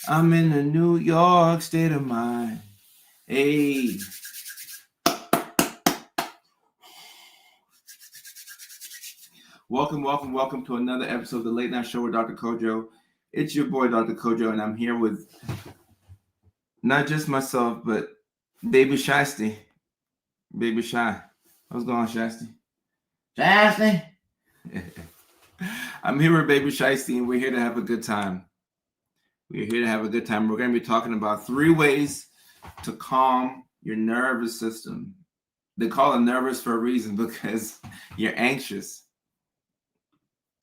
I'm in a New York state of mind. Hey. Welcome to another episode of the Late Night Show with Dr. Kojo. It's your boy, Dr. Kojo, and I'm here with not just myself, but Baby Shasty. Baby Shy. What's going on, Shasty? Shasty! I'm here with Baby Shasty, and we're here to have a good time. We're here to have a good time. We're going to be talking about 3 ways to calm your nervous system. They call it nervous for a reason, because you're anxious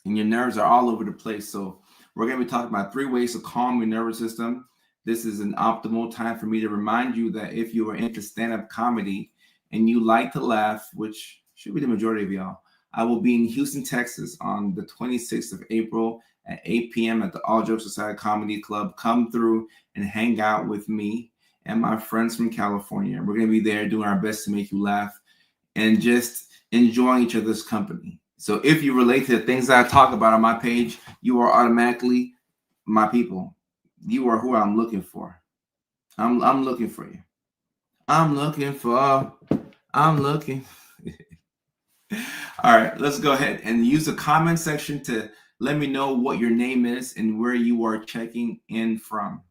and your nerves are all over the place. So we're going to be talking about 3 ways to calm your nervous system. This is an optimal time for me to remind you that if you are into stand-up comedy and you like to laugh, which should be the majority of y'all, I will be in Houston, Texas on the 26th of April at 8 p.m. at the All Jokes Aside Comedy Club. Come through and hang out with me and my friends from California. We're going to be there doing our best to make you laugh and just enjoying each other's company. So if you relate to the things that I talk about on my page, you are automatically my people. You are who I'm looking for. I'm looking for you. I'm looking. All right, let's go ahead and use the comment section to let me know what your name is and where you are checking in from.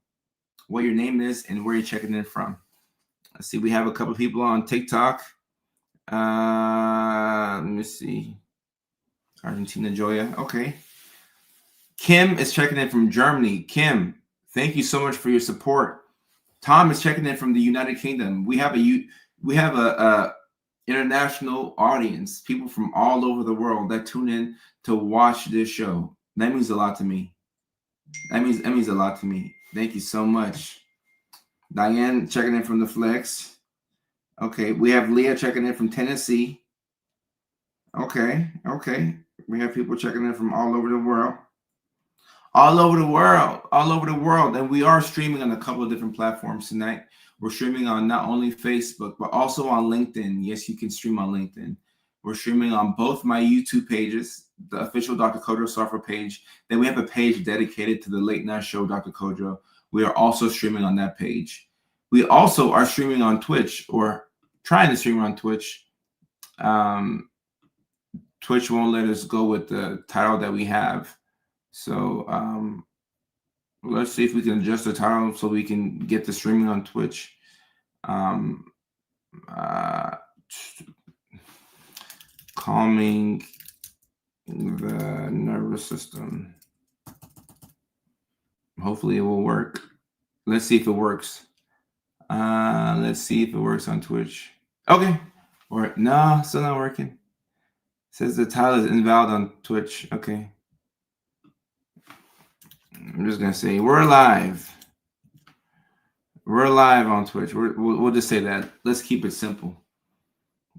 What your name is and where you're checking in from. Let's see, we have a couple of people on TikTok. Let me see. Argentina Joya. Okay. Kim is checking in from Germany. Kim, thank you so much for your support. Tom is checking in from the United Kingdom. We have a international audience, people from all over the world that tune in to watch this show. That means a lot to me. That means a lot to me. Thank you so much. Diane checking in from the Flex. Okay, we have Leah checking in from Tennessee. Okay. We have people checking in from all over the world. All over the world. And we are streaming on a couple of different platforms tonight. We're streaming on not only Facebook, but also on LinkedIn. Yes, you can stream on LinkedIn. We're streaming on both my YouTube pages, the official Dr. Kojo software page. Then we have a page dedicated to the Late Night Show, Dr. Kojo. We are also streaming on that page. We also are streaming on Twitch, or trying to stream on Twitch. Twitch won't let us go with the title that we have. So let's see if we can adjust the title so we can get the streaming on Twitch. Calming the nervous system. Hopefully it will work. Let's see if it works. Let's see if it works on Twitch. Okay. Or no, still not working. It says the title is invalid on Twitch. Okay. I'm just gonna say we're live. We're live on Twitch. We'll just say that. Let's keep it simple.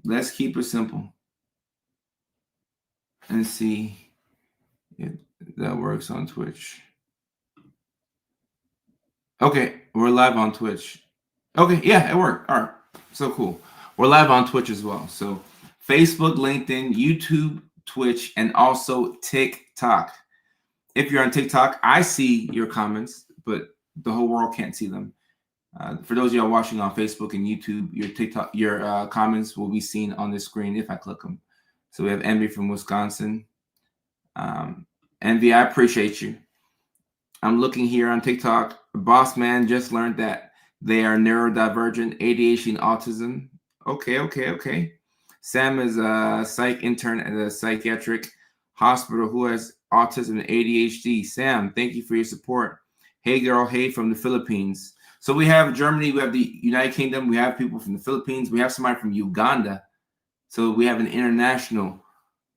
Let's keep it simple. And see if that works on Twitch. Okay, we're live on Twitch. Okay, yeah, it worked. All right, so cool. We're live on Twitch as well. So Facebook, LinkedIn, YouTube, Twitch, and also TikTok. If you're on TikTok, I see your comments, but the whole world can't see them. For those of y'all watching on Facebook and YouTube, your comments will be seen on the screen if I click them. So we have Envy from Wisconsin. Envy, I appreciate you. I'm looking here on TikTok. Boss Man just learned that they are neurodivergent, ADHD, and autism. Okay. Sam is a psych intern at a psychiatric hospital who has autism and ADHD. Sam, thank you for your support. Hey girl, hey from the Philippines. So we have Germany, we have the United Kingdom, we have people from the Philippines, we have somebody from Uganda. So we have an international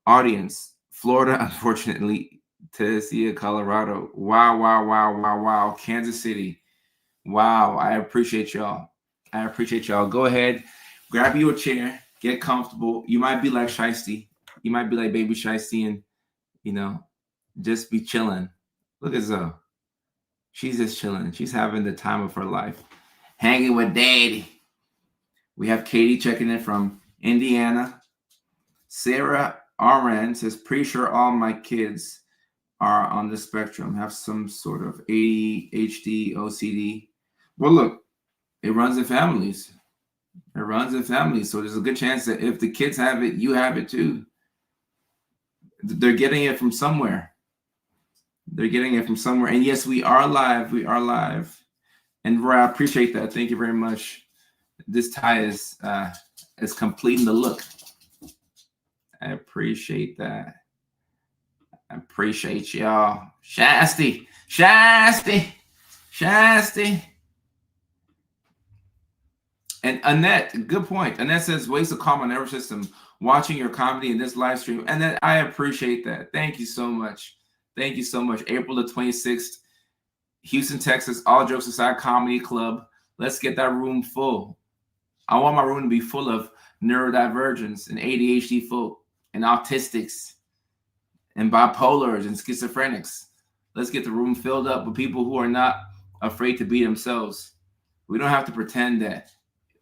audience. Florida, unfortunately, Tennessee, Colorado. Wow. Kansas City. Wow, I appreciate y'all. Go ahead, grab you a chair, get comfortable. You might be like Shiesty. You might be like Baby Shiesty and, just be chilling. Look at Zoe. She's just chilling. She's having the time of her life. Hanging with Daddy. We have Katie checking in from Indiana. Sarah Aran says, pretty sure all my kids are on the spectrum, have some sort of ADHD, OCD. Well, look, it runs in families. It runs in families. So there's a good chance that if the kids have it, you have it too. They're getting it from somewhere. They're getting it from somewhere. And yes, we are live. We are live. And Roy, I appreciate that. Thank you very much. This tie is completing the look. I appreciate that. I appreciate y'all. Shasty. And Annette, good point. Annette says ways to calm my nervous system, watching your comedy in this live stream. And then I appreciate that. Thank you so much. Thank you so much. April the 26th, Houston, Texas, All Jokes Aside Comedy Club. Let's get that room full. I want my room to be full of neurodivergence and ADHD folk and autistics and bipolars and schizophrenics. Let's get the room filled up with people who are not afraid to be themselves. We don't have to pretend that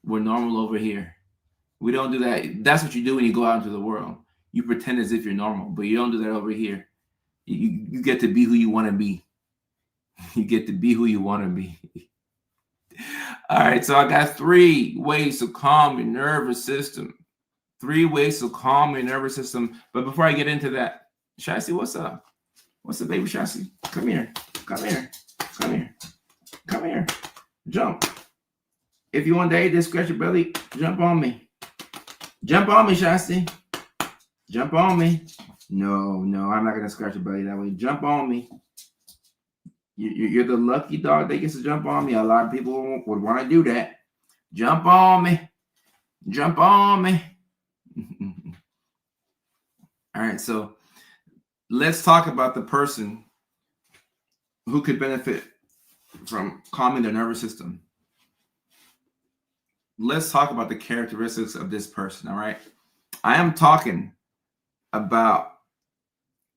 we're normal over here. We don't do that. That's what you do when you go out into the world. You pretend as if you're normal, but you don't do that over here. You get to be who you want to be. You get to be who you want to be. All right, so I got 3 ways to calm your nervous system. 3 ways to calm your nervous system. But before I get into that, Shasty, what's up? What's up, baby Shasty? Come here. Jump. If you want to eat this, scratch your belly, jump on me. Jump on me, Shasty. Jump on me. No, I'm not going to scratch your belly that way. Jump on me. You're the lucky dog that gets to jump on me. A lot of people would want to do that. Jump on me. All right, so let's talk about the person who could benefit from calming their nervous system. Let's talk about the characteristics of this person, all right? I am talking about,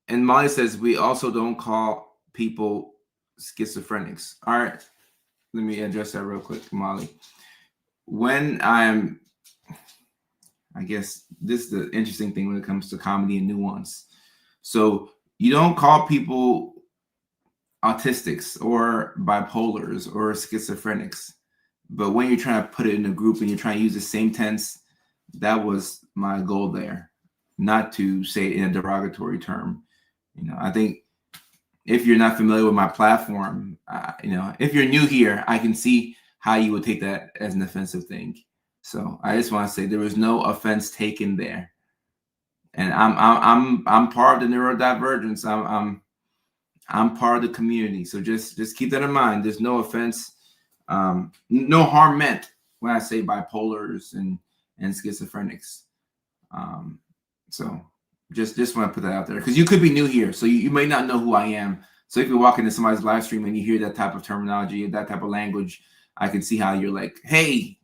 and Molly says we also don't call people schizophrenics. All right, let me address that real quick, Molly. When I guess this is the interesting thing when it comes to comedy and nuance. So you don't call people autistics or bipolars or schizophrenics. But when you're trying to put it in a group and you're trying to use the same tense, that was my goal there, not to say it in a derogatory term. I think if you're not familiar with my platform, if you're new here, I can see how you would take that as an offensive thing. So I just want to say there was no offense taken there, and I'm part of the neurodivergence. I'm part of the community. So just keep that in mind. There's no offense. No harm meant when I say bipolars and schizophrenics. So just want to put that out there because you could be new here, so you may not know who I am. So if you walk into somebody's live stream and you hear that type of terminology, that type of language, I can see how you're like, hey,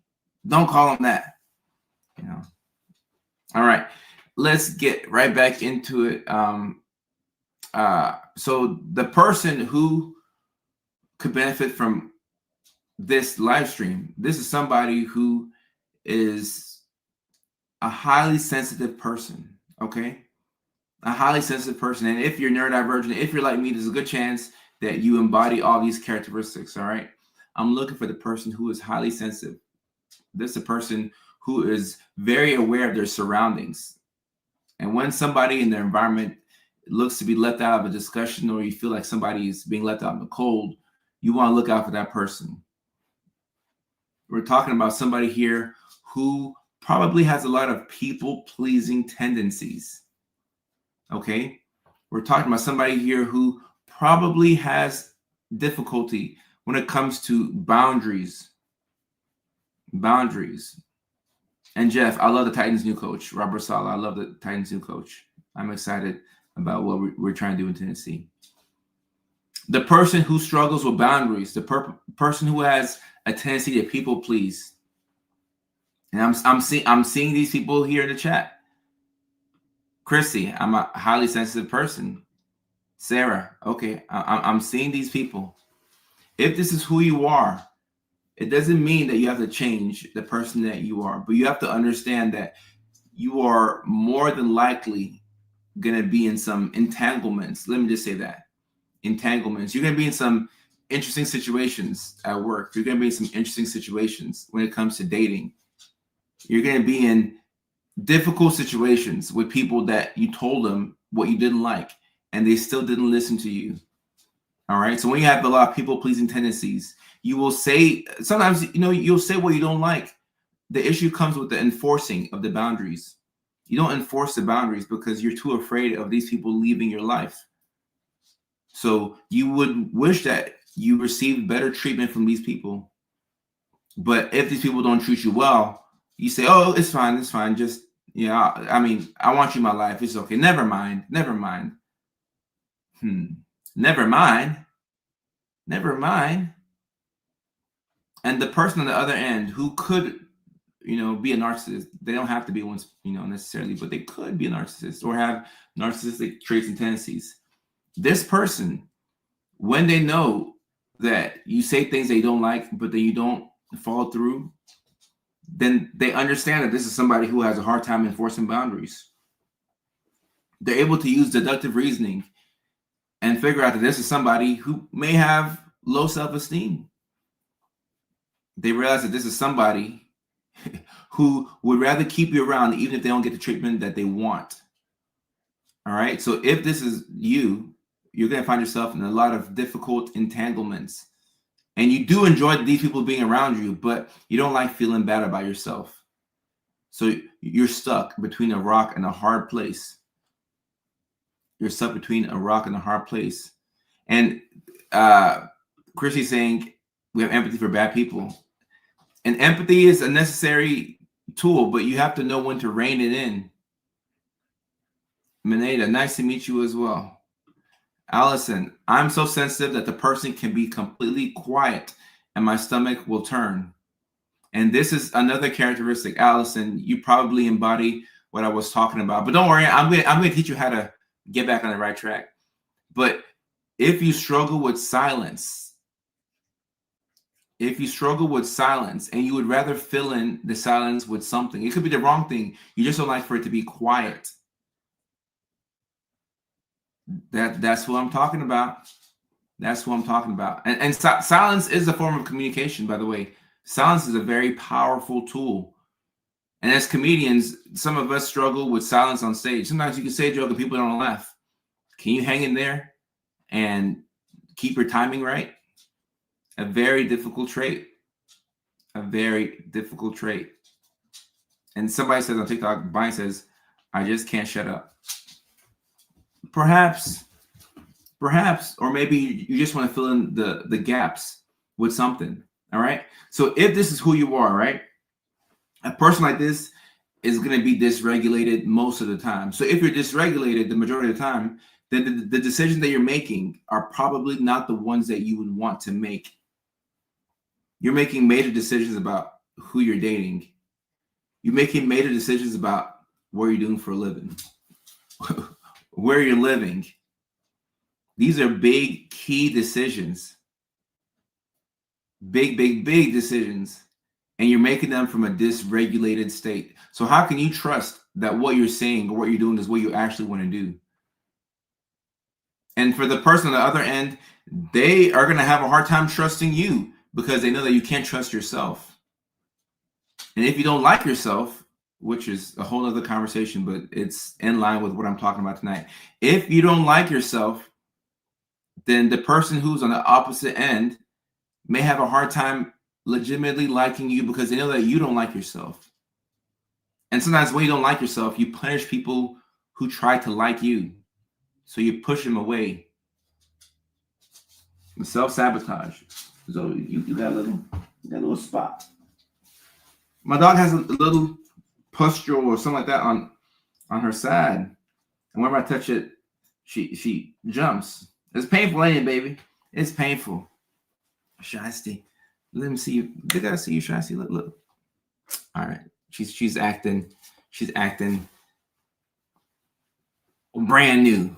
don't call them that. All right, let's get right back into it. So the person who could benefit from this live stream, this is somebody who is a highly sensitive person, okay? A highly sensitive person. And if you're neurodivergent, if you're like me, there's a good chance that you embody all these characteristics, all right? I'm looking for the person who is highly sensitive. This is a person who is very aware of their surroundings. And when somebody in their environment looks to be left out of a discussion, or you feel like somebody is being left out in the cold, you want to look out for that person. We're talking about somebody here who probably has a lot of people-pleasing tendencies. Okay? We're talking about somebody here who probably has difficulty when it comes to boundaries. And Jeff, I love the Titans' new coach, Robert Saleh. I love the Titans' new coach. I'm excited about what we're trying to do in Tennessee. The person who struggles with boundaries, the person who has a tendency to people please. And I'm seeing these people here in the chat. Chrissy, I'm a highly sensitive person. Sarah, okay, I'm seeing these people. If this is who you are, it doesn't mean that you have to change the person that you are, but you have to understand that you are more than likely going to be in some entanglements. Let me just say that. entanglements. You're going to be in some interesting situations at work. You're going to be in some interesting situations when it comes to dating. You're going to be in difficult situations with people that you told them what you didn't like, and they still didn't listen to you. All right. So when you have a lot of people pleasing tendencies, you will say, sometimes, you'll say what you don't like. The issue comes with the enforcing of the boundaries. You don't enforce the boundaries because you're too afraid of these people leaving your life. So you would wish that you received better treatment from these people. But if these people don't treat you well, you say, oh, it's fine. It's fine. Just, I mean, I want you in my life. It's okay. Never mind. Never mind. Never mind. Never mind. And the person on the other end who could, be a narcissist, they don't have to be one, necessarily, but they could be a narcissist or have narcissistic traits and tendencies. This person, when they know that you say things they don't like, but then you don't follow through, then they understand that this is somebody who has a hard time enforcing boundaries. They're able to use deductive reasoning and figure out that this is somebody who may have low self-esteem. They realize that this is somebody who would rather keep you around even if they don't get the treatment that they want. All right. So if this is you, you're going to find yourself in a lot of difficult entanglements. And you do enjoy these people being around you, but you don't like feeling bad about yourself. So you're stuck between a rock and a hard place. You're stuck between a rock and a hard place. And Chrissy's saying we have empathy for bad people. And empathy is a necessary tool, but you have to know when to rein it in. Mineta, nice to meet you as well. Allison, I'm so sensitive that the person can be completely quiet and my stomach will turn. And this is another characteristic. Allison, you probably embody what I was talking about. But don't worry, I'm going to teach you how to get back on the right track. But if you struggle with silence, and you would rather fill in the silence with something, it could be the wrong thing. You just don't like for it to be quiet. That's what I'm talking about. That's what I'm talking about. And silence is a form of communication, by the way. Silence is a very powerful tool. And as comedians, some of us struggle with silence on stage. Sometimes you can say a joke and people don't laugh. Can you hang in there and keep your timing right? A very difficult trait. A very difficult trait. And somebody says on TikTok, Brian says, I just can't shut up. Perhaps, or maybe you just want to fill in the gaps with something. All right. So if this is who you are, right? A person like this is going to be dysregulated most of the time. So if you're dysregulated the majority of the time, then the decisions that you're making are probably not the ones that you would want to make. You're making major decisions about who you're dating. You're making major decisions about what you're doing for a living, where you're living. These are big, key decisions. Big decisions. And you're making them from a dysregulated state. So how can you trust that what you're saying or what you're doing is what you actually want to do? And for the person on the other end, they are going to have a hard time trusting you because they know that you can't trust yourself. And if you don't like yourself, which is a whole other conversation, but it's in line with what I'm talking about tonight. If you don't like yourself, then the person who's on the opposite end may have a hard time legitimately liking you because they know that you don't like yourself. And sometimes when you don't like yourself, you punish people who try to like you. So you push them away. Self-sabotage. So you got a little spot. My dog has a little pustule or something like that on her side. And whenever I touch it, she jumps. It's painful, ain't it, baby? It's painful. Shiesty. Let me see you. Did I see you, Shiesty? Look. All right. She's acting brand new.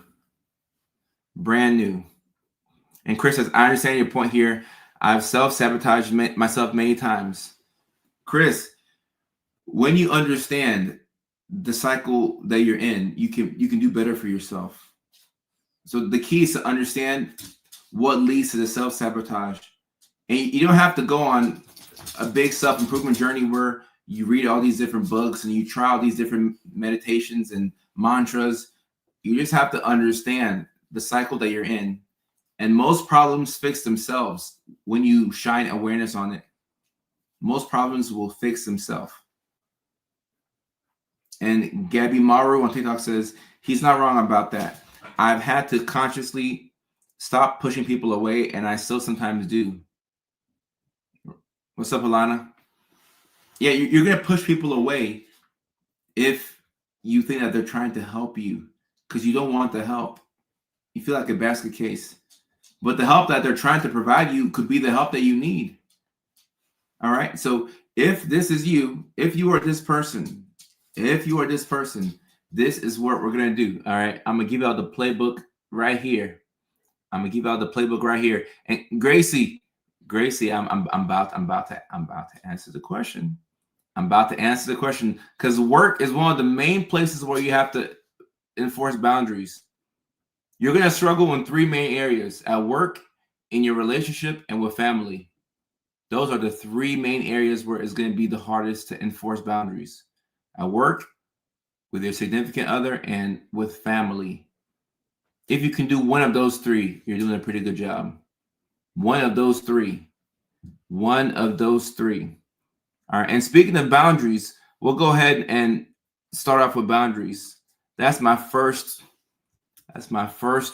And Chris says, I understand your point here. I've self-sabotaged myself many times. Chris, when you understand the cycle that you're in, you can do better for yourself. So the key is to understand what leads to the self-sabotage. And you don't have to go on a big self-improvement journey where you read all these different books and you try all these different meditations and mantras. You just have to understand the cycle that you're in. And most problems fix themselves when you shine awareness on it. Most problems will fix themselves. And Gabby Maru on TikTok says, he's not wrong about that. I've had to consciously stop pushing people away, and I still sometimes do. What's up, Alana? Yeah, you're going to push people away if you think that they're trying to help you because you don't want the help. You feel like a basket case. But the help that they're trying to provide you could be the help that you need. All right? So if this is you, if you are this person, this is what we're going to do. All right? I'm going to give out the playbook right here. And Gracie, I'm about to answer the question. Because work is one of the main places where you have to enforce boundaries. You're going to struggle in three main areas: at work, in your relationship, and with family. Those are the three main areas where it's going to be the hardest to enforce boundaries: at work, with your significant other, and with family. If you can do one of those three, you're doing a pretty good job. One of those three. All right. And speaking of boundaries, we'll go ahead and start off with boundaries. That's my first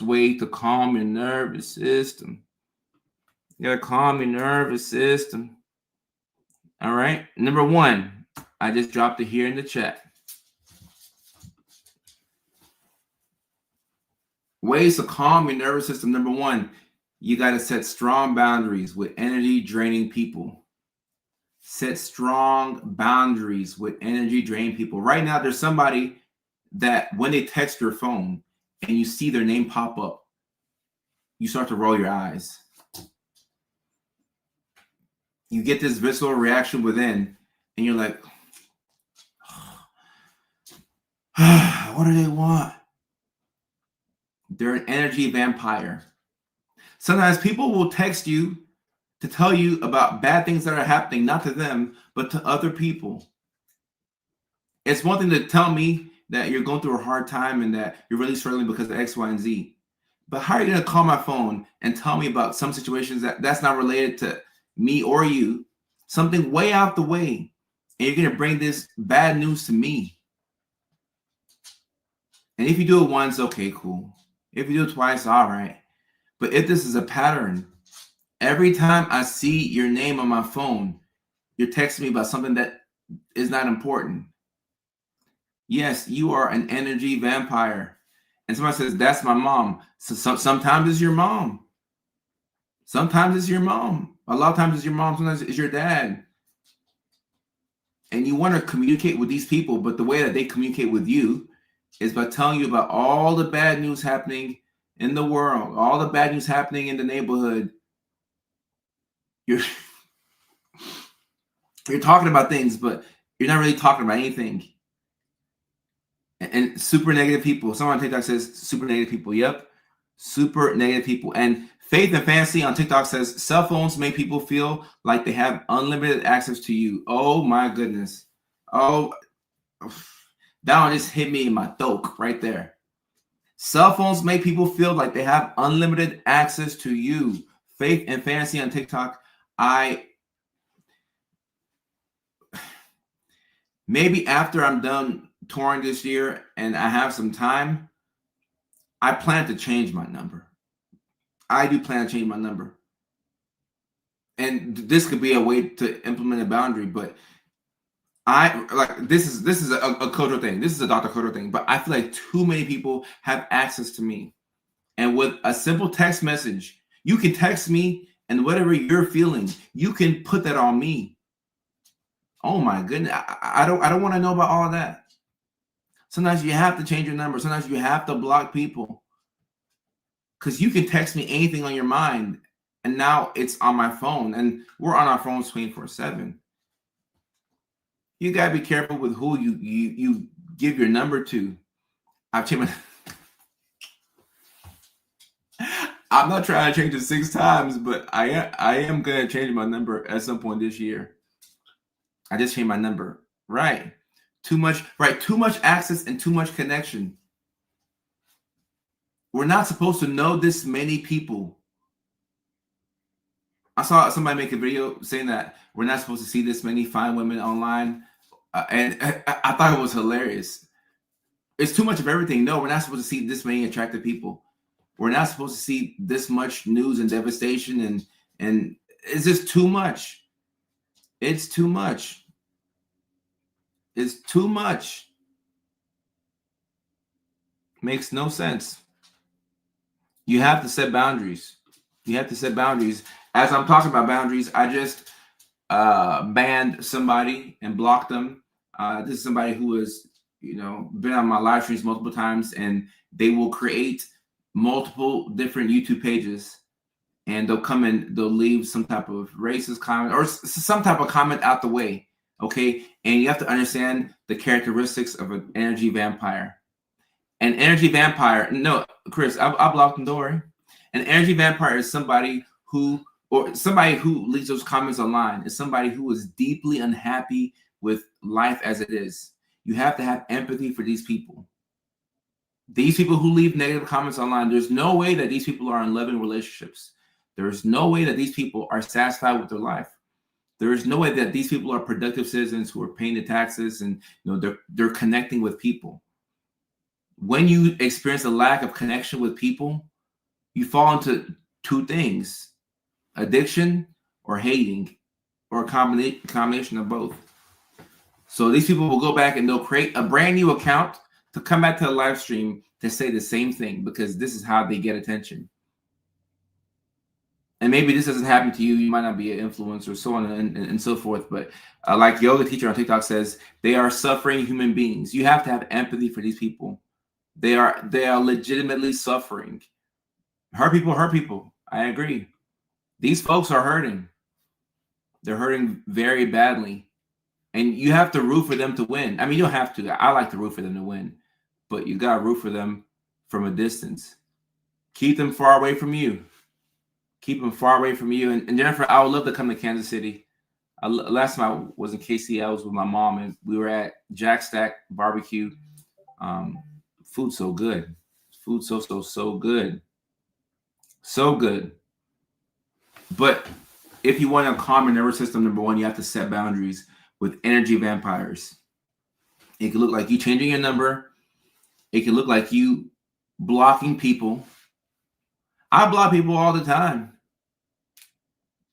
way to calm your nervous system. You gotta calm your nervous system. All right. Number one, I just dropped it here in the chat. Ways to calm your nervous system. Number one, you got to set strong boundaries with energy draining people. Set strong boundaries with energy draining people. Right now, there's somebody that when they text your phone and you see their name pop up, you start to roll your eyes. You get this visceral reaction within, and you're like, what do they want? They're an energy vampire. Sometimes people will text you to tell you about bad things that are happening, not to them, but to other people. It's one thing to tell me that you're going through a hard time and that you're really struggling because of X, Y, and Z. But how are you going to call my phone and tell me about some situations that's not related to me or you, something way out the way, and you're going to bring this bad news to me? And if you do it once, okay, cool. If you do it twice, all right. But if this is a pattern, every time I see your name on my phone, you're texting me about something that is not important. Yes, you are an energy vampire. And somebody says, that's my mom. So sometimes it's your mom. Sometimes it's your mom. A lot of times it's your mom. Sometimes it's your dad. And you want to communicate with these people, but the way that they communicate with you is by telling you about all the bad news happening in the world, all the bad news happening in the neighborhood. You're talking about things, but you're not really talking about anything. And super negative people. Someone on TikTok says super negative people. Yep. Super negative people. And Faith and Fancy on TikTok says cell phones make people feel like they have unlimited access to you. Oh my goodness. Oh, that one just hit me in my throat right there. Cell phones make people feel like they have unlimited access to you. Faith and Fancy on TikTok. Maybe after I'm done touring this year and I have some time, I plan to change my number. I do plan to change my number. And this could be a way to implement a boundary, but this is a Kodo thing. This is a Dr. Kodo thing, but I feel like too many people have access to me. And with a simple text message, you can text me and whatever you're feeling, you can put that on me. Oh my goodness. I don't want to know about all of that. Sometimes you have to change your number. Sometimes you have to block people. Because you can text me anything on your mind. And now it's on my phone. And we're on our phones 24/7. You got to be careful with who you give your number to. I've changed my... I'm not trying to change it 6 times, but I am gonna change my number at some point this year. I just changed my number. Right. Too much, right? Too much access and too much connection. We're not supposed to know this many people. I saw somebody make a video saying that we're not supposed to see this many fine women online, and I thought it was hilarious. It's too much of everything. No, we're not supposed to see this many attractive people. We're not supposed to see this much news and devastation, and it's just too much. It's too much. It's too much. Makes no sense. You have to set boundaries. You have to set boundaries. As I'm talking about boundaries, I just banned somebody and blocked them. This is somebody who has, been on my live streams multiple times, and they will create multiple different YouTube pages, and they'll come in, they'll leave some type of racist comment or some type of comment out the way. Okay. And you have to understand the characteristics of an energy vampire. An energy vampire, no, Chris, I blocked them, don't worry. An energy vampire is somebody who leaves those comments online, is somebody who is deeply unhappy with life as it is. You have to have empathy for these people. These people who leave negative comments online, there's no way that these people are in loving relationships. There's no way that these people are satisfied with their life. There is no way that these people are productive citizens who are paying the taxes and they're connecting with people. When you experience a lack of connection with people, you fall into two things: addiction or hating, or a combination of both. So these people will go back and they'll create a brand new account to come back to a live stream to say the same thing, because this is how they get attention. And maybe this doesn't happen to you. You might not be an influencer, so on and so forth. But like Yoga Teacher on TikTok says, they are suffering human beings. You have to have empathy for these people. They are legitimately suffering. Hurt people. I agree. These folks are hurting. They're hurting very badly. And you have to root for them to win. I mean, you don't have to. I like to root for them to win. But you got to root for them from a distance. Keep them far away from you. Keep them far away from you. And Jennifer, I would love to come to Kansas City. Last time I was in KC, I was with my mom, and we were at Jack Stack Barbecue. Food so good. Food so good. So good. But if you want to calm your nervous system, number one, you have to set boundaries with energy vampires. It can look like you changing your number. It can look like you blocking people. I block people all the time.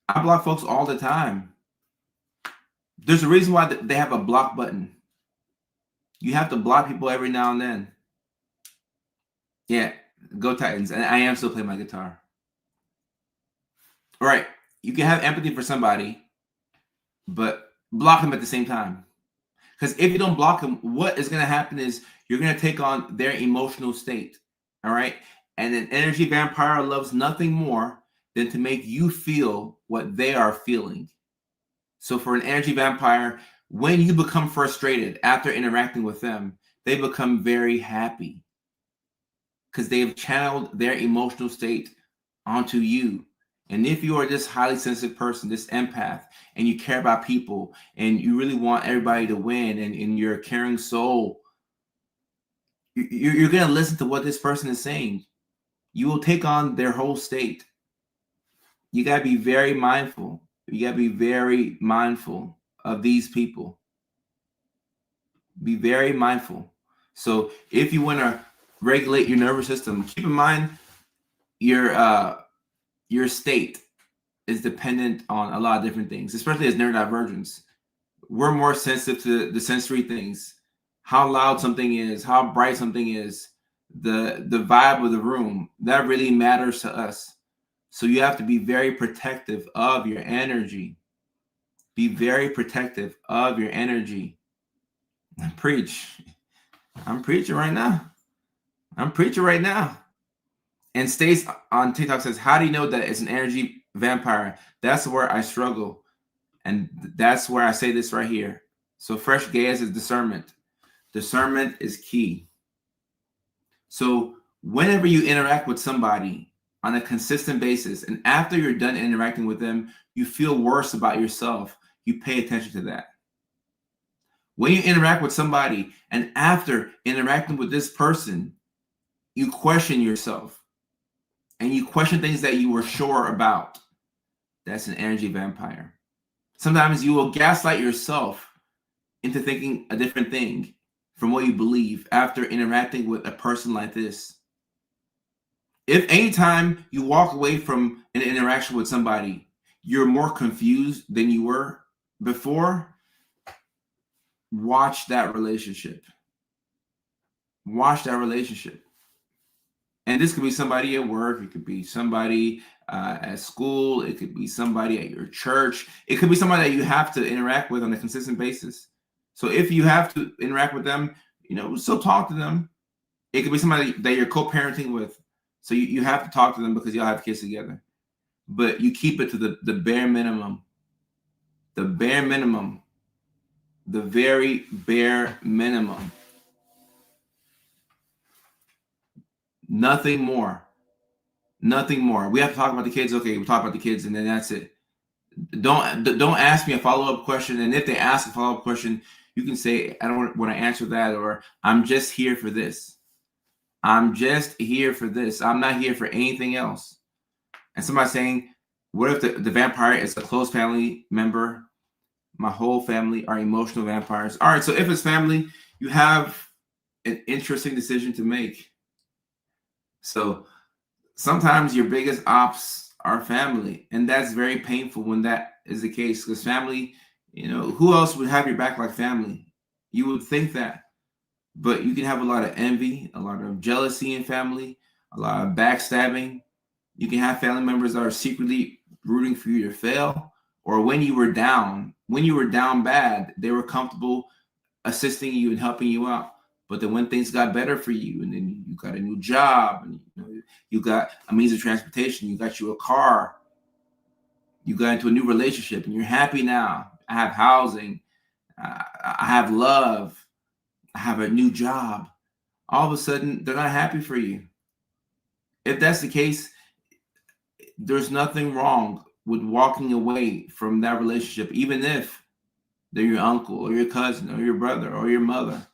I block folks all the time. There's a reason why they have a block button. You have to block people every now and then. Yeah, go Titans. And I am still playing my guitar. All right, you can have empathy for somebody, but block them at the same time. Because if you don't block them, what is going to happen is you're going to take on their emotional state. All right. And an energy vampire loves nothing more than to make you feel what they are feeling. So for an energy vampire, when you become frustrated after interacting with them, they become very happy because they have channeled their emotional state onto you. And if you are this highly sensitive person, this empath, and you care about people, and you really want everybody to win, and you're a caring soul, you're going to listen to what this person is saying. You will take on their whole state. You got to be very mindful. You got to be very mindful of these people. Be very mindful. So if you want to regulate your nervous system, keep in mind your state is dependent on a lot of different things, especially as neurodivergents. We're more sensitive to the sensory things, how loud something is, how bright something is, the vibe of the room. That really matters to us. So you have to be very protective of your energy. Be very protective of your energy. Preach. I'm preaching right now. And Stace on TikTok says, how do you know that it's an energy vampire? That's where I struggle. And that's where I say this right here. So Fresh Gaius is discernment. Discernment is key. So whenever you interact with somebody, on a consistent basis, and after you're done interacting with them, you feel worse about yourself, you pay attention to that. When you interact with somebody and after interacting with this person, you question yourself and you question things that you were sure about, that's an energy vampire. Sometimes you will gaslight yourself into thinking a different thing from what you believe after interacting with a person like this. If anytime you walk away from an interaction with somebody, you're more confused than you were before, watch that relationship. Watch that relationship. And this could be somebody at work. It could be somebody at school. It could be somebody at your church. It could be somebody that you have to interact with on a consistent basis. So if you have to interact with them, still talk to them. It could be somebody that you're co-parenting with. So you have to talk to them because y'all have kids together. But you keep it to the bare minimum. The bare minimum. The very bare minimum. Nothing more. Nothing more. We have to talk about the kids. Okay, we talk about the kids, and then that's it. Don't ask me a follow-up question. And if they ask a follow-up question, you can say, I don't want to answer that, or I'm just here for this. I'm just here for this. I'm not here for anything else. And somebody saying, what if the vampire is a close family member? My whole family are emotional vampires. All right, so if it's family, you have an interesting decision to make. So sometimes your biggest ops are family, and that's very painful when that is the case, because family, who else would have your back like family? You would think that. But you can have a lot of envy, a lot of jealousy in family, a lot of backstabbing. You can have family members that are secretly rooting for you to fail, or when you were down bad, they were comfortable assisting you and helping you out. But then when things got better for you, and then you got a new job, and you got a means of transportation, you got you a car, you got into a new relationship, and you're happy now. I have housing, I have love, I have a new job. All of a sudden, they're not happy for you. If that's the case, there's nothing wrong with walking away from that relationship, even if they're your uncle or your cousin or your brother or your mother.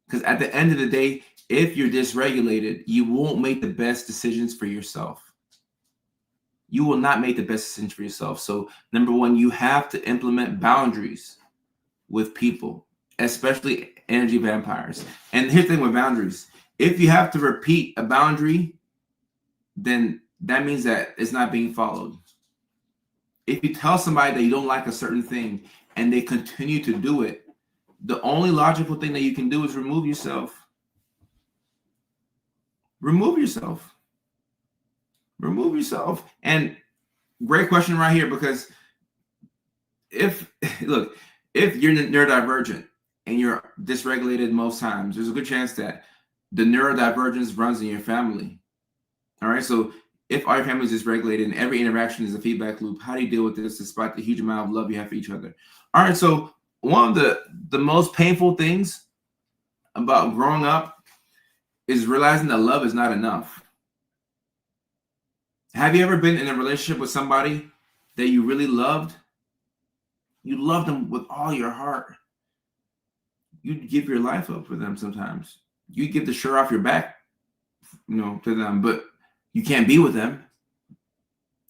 Because at the end of the day, if you're dysregulated, you won't make the best decisions for yourself. You will not make the best decisions for yourself. So number one, you have to implement boundaries with people, especially energy vampires. And here's the thing with boundaries. If you have to repeat a boundary, then that means that it's not being followed. If you tell somebody that you don't like a certain thing and they continue to do it, the only logical thing that you can do is remove yourself. Remove yourself. Remove yourself. And great question right here, because if you're neurodivergent and you're dysregulated most times, there's a good chance that the neurodivergence runs in your family. All right. So if our family is dysregulated and every interaction is a feedback loop, how do you deal with this despite the huge amount of love you have for each other? All right. So one of the most painful things about growing up is realizing that love is not enough. Have you ever been in a relationship with somebody that you really loved? You loved them with all your heart. You'd give your life up for them sometimes. You'd give the shirt off your back, to them, but you can't be with them.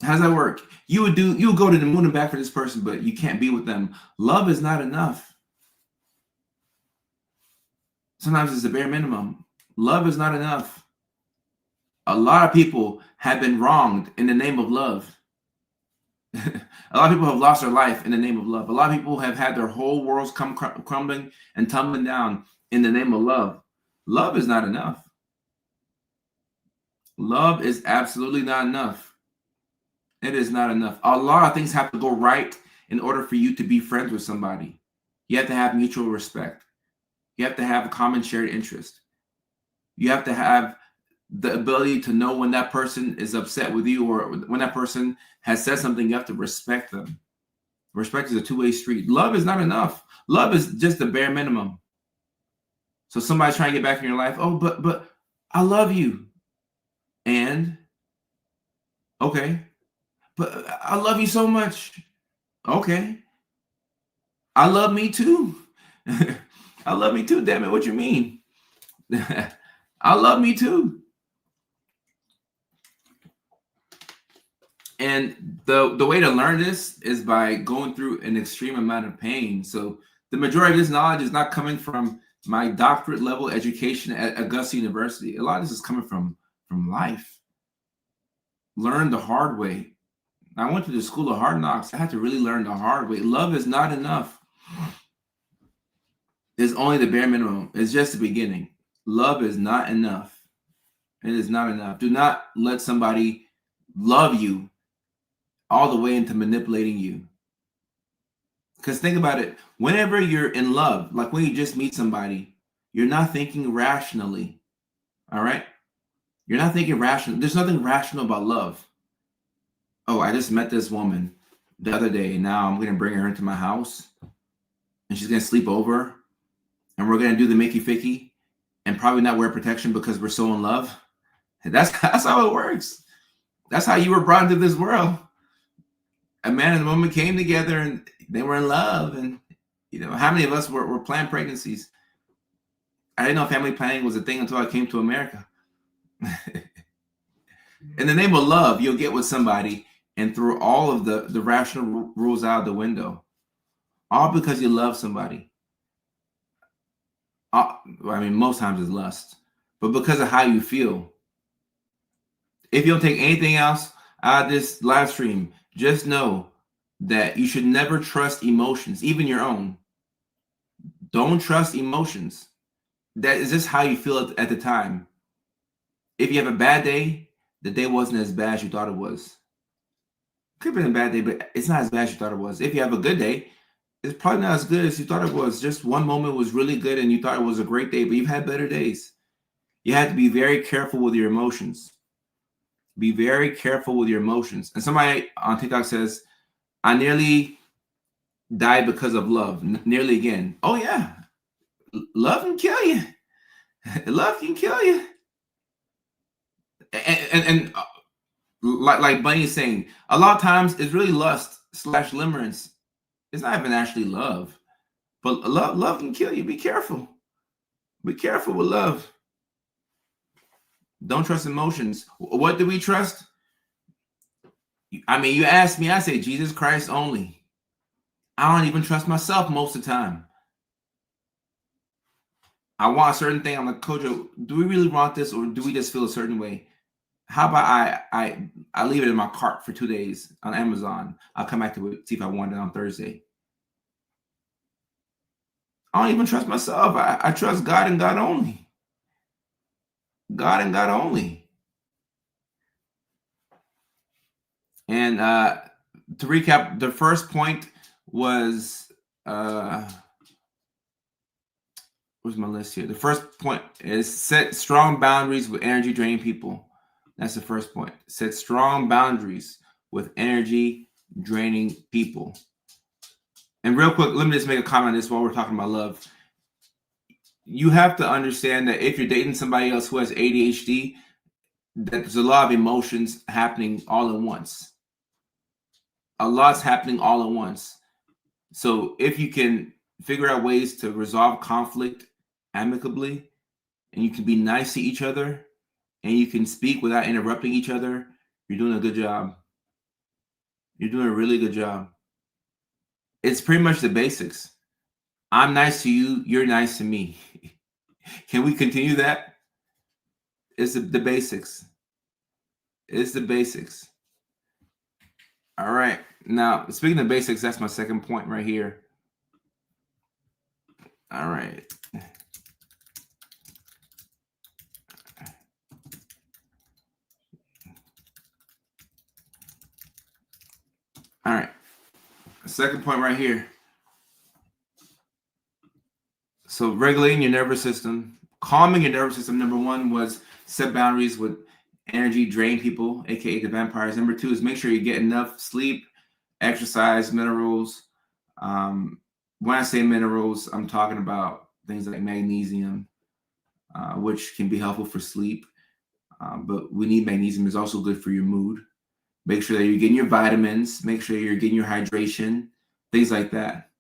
How does that work? You would go to the moon and back for this person, but you can't be with them. Love is not enough. Sometimes it's the bare minimum. Love is not enough. A lot of people have been wronged in the name of love. A lot of people have lost their life in the name of love. A lot of people have had their whole worlds come crumbling and tumbling down in the name of love. Love is not enough. Love is absolutely not enough. It is not enough. A lot of things have to go right in order for you to be friends with somebody. You have to have mutual respect. You have to have a common shared interest. You have to have the ability to know when that person is upset with you, or when that person has said something, you have to respect them. Respect is a two-way street. Love is not enough. Love is just the bare minimum. So somebody's trying to get back in your life. Oh, but I love you. And Okay. But I love you so much. Okay. I love me too. I love me too, damn it. What you mean? I love me too. And the way to learn this is by going through an extreme amount of pain. So the majority of this knowledge is not coming from my doctorate level education at Augusta University. A lot of this is coming from life. Learn the hard way. I went to the school of hard knocks. I had to really learn the hard way. Love is not enough. It's only the bare minimum. It's just the beginning. Love is not enough. It is not enough. Do not let somebody love you all the way into manipulating you. Because think about it. Whenever you're in love, like when you just meet somebody, you're not thinking rationally. All right? You're not thinking rational. There's nothing rational about love. Oh, I just met this woman the other day. Now I'm going to bring her into my house and she's going to sleep over and we're going to do the Mickey Ficky and probably not wear protection because we're so in love. That's how it works. That's how you were brought into this world. A man and a woman came together and they were in love. And, how many of us were planned pregnancies? I didn't know family planning was a thing until I came to America. In the name of love, you'll get with somebody and throw all of the rational rules out the window. All because you love somebody. Most times it's lust. But because of how you feel. If you don't take anything else out of this live stream, just know that you should never trust emotions, even your own. Don't trust emotions. That is just how you feel at the time. If you have a bad day, the day wasn't as bad as you thought it was. Could have been a bad day, but it's not as bad as you thought it was. If you have a good day, it's probably not as good as you thought it was. Just one moment was really good and you thought it was a great day, but you've had better days. You have to be very careful with your emotions. Be very careful with your emotions. And somebody on TikTok says, I nearly died because of love. Nearly again. Oh, yeah. Love can kill you. Love can kill you. And like Bunny's saying, a lot of times it's really lust / limerence. It's not even actually love. But love can kill you. Be careful. Be careful with love. Don't trust emotions. What do we trust? You ask me, I say Jesus Christ only. I don't even trust myself most of the time. I want a certain thing. I'm like, Kojo, do we really want this or do we just feel a certain way? How about I leave it in my cart for 2 days on Amazon. I'll come back to it, see if I want it on Thursday. I don't even trust myself. I trust God and God only. God and God only. And to recap, the first point was where's my list here? The first point is set strong boundaries with energy draining people. That's the first point. Set strong boundaries with energy draining people. And real quick, let me just make a comment on this while we're talking about love. You have to understand that if you're dating somebody else who has ADHD, that there's a lot of emotions happening all at once. A lot's happening all at once. So if you can figure out ways to resolve conflict amicably, and you can be nice to each other, and you can speak without interrupting each other, you're doing a good job. You're doing a really good job. It's pretty much the basics. I'm nice to you, you're nice to me. Can we continue that? It's the basics. It's the basics. All right. Now, speaking of basics, that's my second point right here. All right. All right. Second point right here. So regulating your nervous system, calming your nervous system. Number one was set boundaries with energy drain people, aka the vampires. Number two is make sure you get enough sleep, exercise, minerals. When I say minerals, I'm talking about things like magnesium, which can be helpful for sleep. But we need magnesium. It's also good for your mood. Make sure that you're getting your vitamins. Make sure you're getting your hydration, things like that.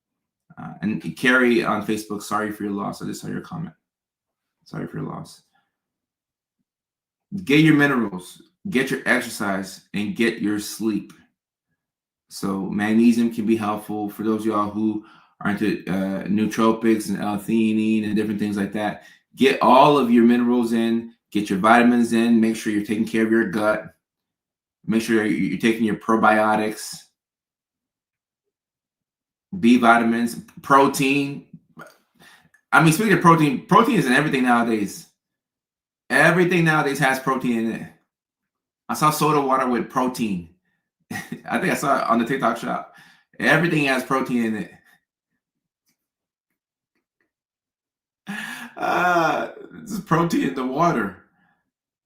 And Carrie on Facebook, sorry for your loss. I just saw your comment. Sorry for your loss. Get your minerals, get your exercise, and get your sleep. So magnesium can be helpful for those of y'all who are into nootropics and L-theanine and different things like that. Get all of your minerals in, get your vitamins in, make sure you're taking care of your gut. Make sure you're taking your probiotics, B vitamins, protein. I mean, speaking of protein, protein is in everything nowadays. Everything nowadays has protein in it. I saw soda water with protein. I think I saw it on the TikTok shop. Everything has protein in it. This is protein in the water.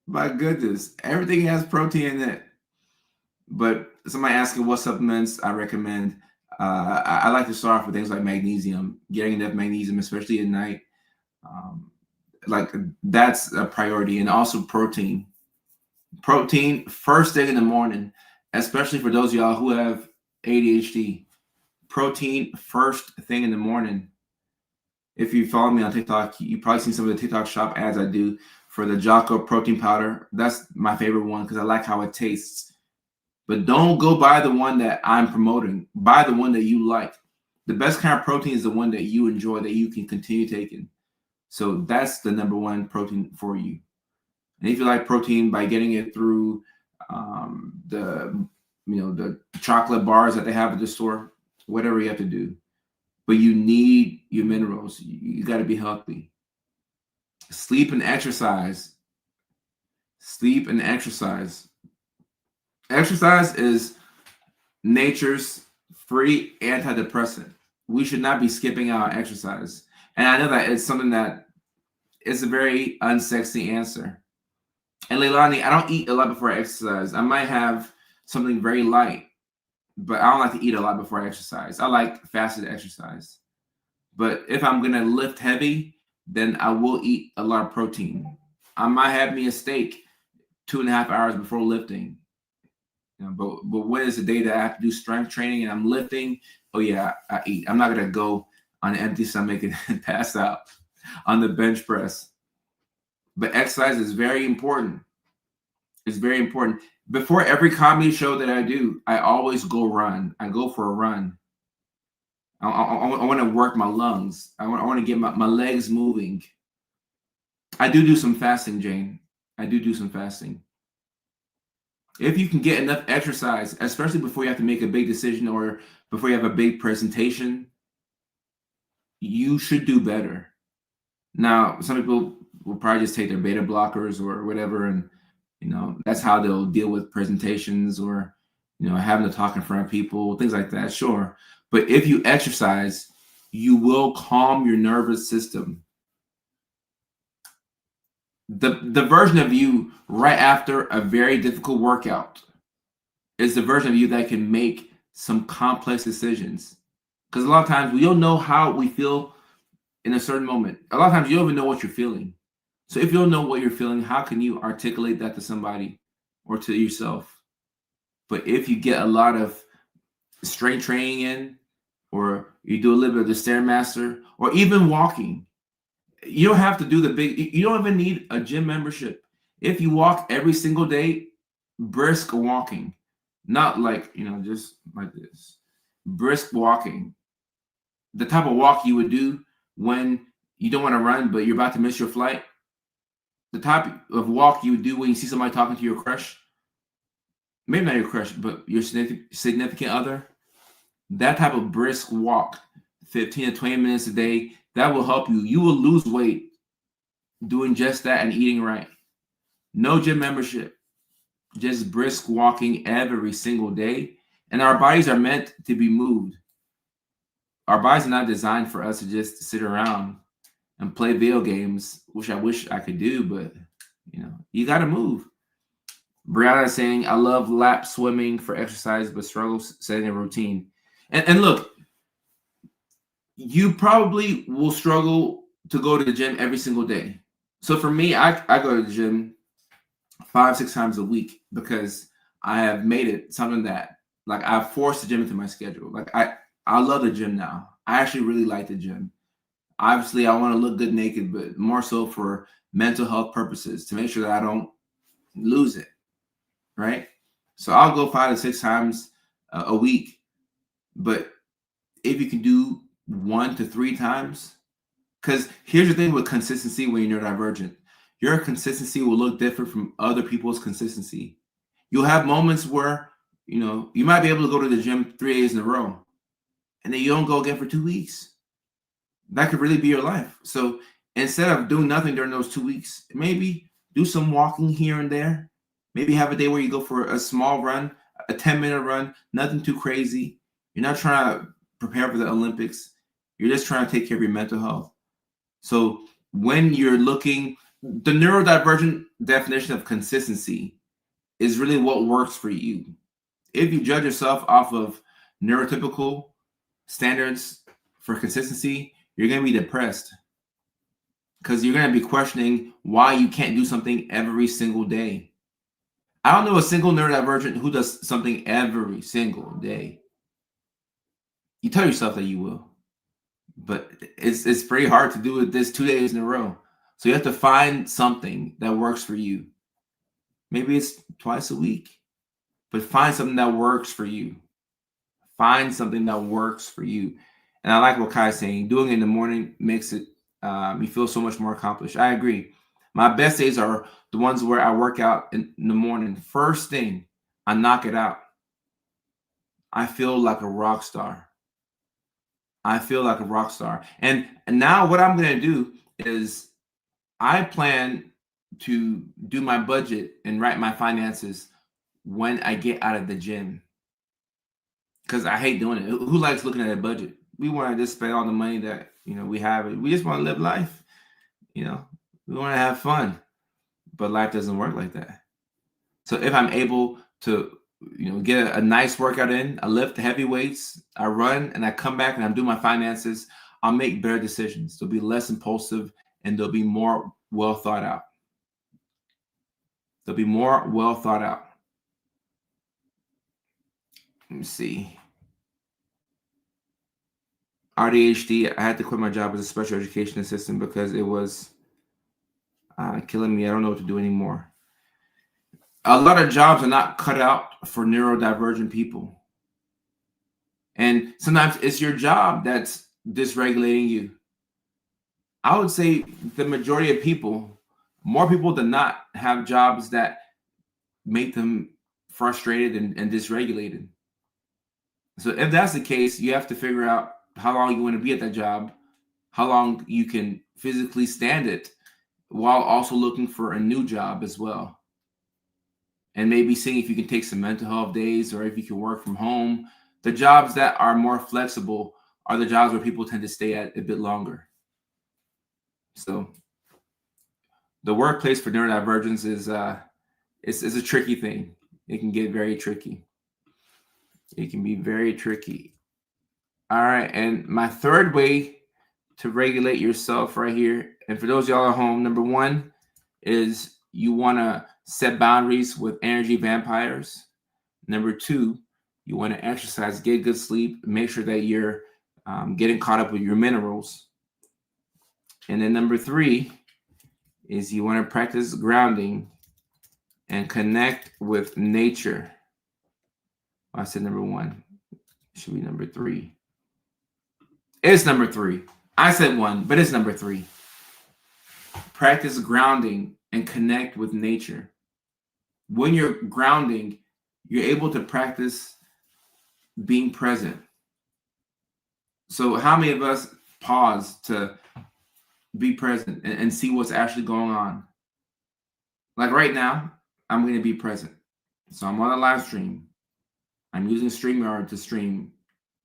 My goodness. Everything has protein in it. But somebody asking what supplements I recommend. I like to start off with things like magnesium, getting enough magnesium, especially at night. Like that's a priority. And also protein. Protein first thing in the morning, especially for those of y'all who have ADHD. Protein first thing in the morning. If you follow me on TikTok, you probably seen some of the TikTok shop ads I do for the Jocko protein powder. That's my favorite one because I like how it tastes. But don't go buy the one that I'm promoting. Buy the one that you like. The best kind of protein is the one that you enjoy, that you can continue taking. So that's the number one protein for you. And if you like protein by getting it through the chocolate bars that they have at the store, whatever you have to do. But you need your minerals. You got to be healthy. Sleep and exercise. Sleep and exercise. Exercise is nature's free antidepressant. We should not be skipping out on exercise. And I know that it's something that is a very unsexy answer. And Leilani, I don't eat a lot before I exercise. I might have something very light, but I don't like to eat a lot before I exercise. I like fasted exercise. But if I'm going to lift heavy, then I will eat a lot of protein. I might have me a steak 2.5 hours before lifting. But when is the day that I have to do strength training and I'm lifting? Oh yeah, I eat. I'm not gonna go on an empty stomach and pass out on the bench press. But exercise is very important. It's very important. Before every comedy show that I do, I always go run. I go for a run. I want to work my lungs. I want to get my legs moving. I do some fasting, Jane. I do some fasting. If you can get enough exercise, especially before you have to make a big decision or before you have a big presentation, you should do better. Now, some people will probably just take their beta blockers or whatever, and that's how they'll deal with presentations or having to talk in front of people, things like that. Sure, but if you exercise, you will calm your nervous system. The version of you right after a very difficult workout is the version of you that can make some complex decisions. Because a lot of times we don't know how we feel in a certain moment. A lot of times you don't even know what you're feeling. So if you don't know what you're feeling, how can you articulate that to somebody or to yourself? But if you get a lot of strength training in, or you do a little bit of the Stairmaster, or even walking, you don't have to do the big, you don't even need a gym membership. If you walk every single day, brisk walking, not like, just like this, brisk walking, the type of walk you would do when you don't want to run, but you're about to miss your flight, the type of walk you would do when you see somebody talking to your crush, maybe not your crush, but your significant other, that type of brisk walk, 15 to 20 minutes a day, that will help you. You will lose weight doing just that and eating right. No gym membership, just brisk walking every single day. And our bodies are meant to be moved. Our bodies are not designed for us to just sit around and play video games, which I wish I could do, but you got to move. Brianna is saying, I love lap swimming for exercise, but struggle setting a routine. And look, you probably will struggle to go to the gym every single day. So for me, I go to the gym 5-6 times a week because I have made it something that like I've forced the gym into my schedule. Like I love the gym now. I actually really like the gym. Obviously, I want to look good naked, but more so for mental health purposes to make sure that I don't lose it. Right. So I'll go 5 to 6 times a week. But if you can do 1 to 3 times, because here's the thing with consistency when you're neurodivergent, your consistency will look different from other people's consistency. You'll have moments where, you might be able to go to the gym 3 days in a row and then you don't go again for 2 weeks. That could really be your life. So instead of doing nothing during those 2 weeks, maybe do some walking here and there. Maybe have a day where you go for a small run, a 10-minute run, nothing too crazy. You're not trying to prepare for the Olympics. You're just trying to take care of your mental health. So when you're looking, the neurodivergent definition of consistency is really what works for you. If you judge yourself off of neurotypical standards for consistency, you're going to be depressed because you're going to be questioning why you can't do something every single day. I don't know a single neurodivergent who does something every single day. You tell yourself that you will, but it's pretty hard to do it this 2 days in a row. So you have to find something that works for you. Maybe it's twice a week, but find something that works for you. Find something that works for you. And I like what Kai's saying. Doing it in the morning makes it, you feel so much more accomplished. I agree. My best days are the ones where I work out in the morning. First thing, I knock it out. I feel like a rock star. And now what I'm going to do is I plan to do my budget and write my finances when I get out of the gym. Because I hate doing it. Who likes looking at a budget? We want to just spend all the money that we have. We just want to live life. We want to have fun, but life doesn't work like that. So if I'm able to, get a nice workout in, I lift the heavy weights, I run, and I come back and I'm doing my finances, I'll make better decisions. They'll be less impulsive and they'll be more well thought out. Let me see. ADHD, I had to quit my job as a special education assistant because it was killing me. I don't know what to do anymore. A lot of jobs are not cut out for neurodivergent people. And sometimes it's your job that's dysregulating you. I would say the majority of people, more people than not, have jobs that make them frustrated and dysregulated. So if that's the case, you have to figure out how long you want to be at that job, how long you can physically stand it, while also looking for a new job as well. And maybe seeing if you can take some mental health days or if you can work from home. The jobs that are more flexible are the jobs where people tend to stay at a bit longer. So the workplace for neurodivergence is a tricky thing. It can get very tricky. It can be very tricky. All right. And my third way to regulate yourself right here, and for those of y'all at home, number one is you want to set boundaries with energy vampires. Number two, you want to exercise, get good sleep, make sure that you're getting caught up with your minerals. And then number three is you want to practice grounding and connect with nature. I said number one. It should be number three. It's number three. I said one, but it's number three. Practice grounding and connect with nature. When you're grounding, you're able to practice being present. So how many of us pause to be present and see what's actually going on? Like right now, I'm going to be present. So I'm on a live stream. I'm using StreamYard to stream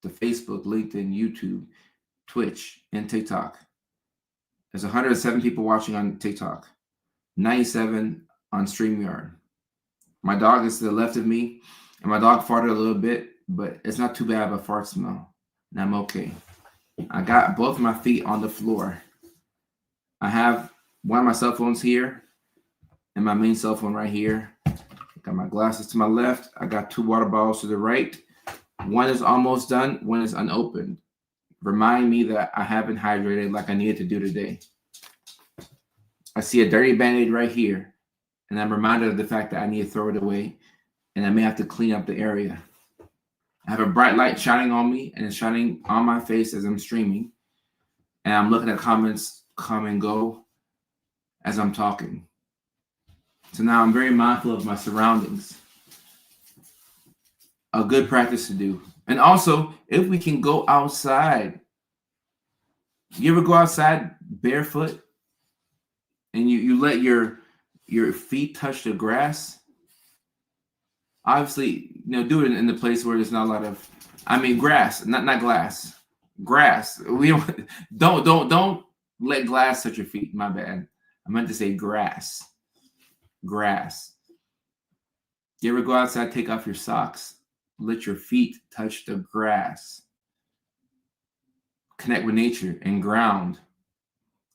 to Facebook, LinkedIn, YouTube, Twitch, and TikTok. There's 107 people watching on TikTok, 97 on StreamYard. My dog is to the left of me, and my dog farted a little bit, but it's not too bad of a fart smell, and I'm okay. I got both of my feet on the floor. I have one of my cell phones here and my main cell phone right here. Got my glasses to my left. I got 2 water bottles to the right. One is almost done. One is unopened. Remind me that I haven't hydrated like I needed to do today. I see a dirty Band-Aid right here, and I'm reminded of the fact that I need to throw it away, and I may have to clean up the area. I have a bright light shining on me, and it's shining on my face as I'm streaming, and I'm looking at comments come and go as I'm talking. So now I'm very mindful of my surroundings. A good practice to do. And also, if we can go outside, you ever go outside barefoot and you let your feet touch the grass? Obviously, do it in the place where there's not a lot of, grass, not glass, grass. We don't let glass touch your feet. My bad. I meant to say grass. Grass. You ever go outside, take off your socks, let your feet touch the grass, connect with nature and ground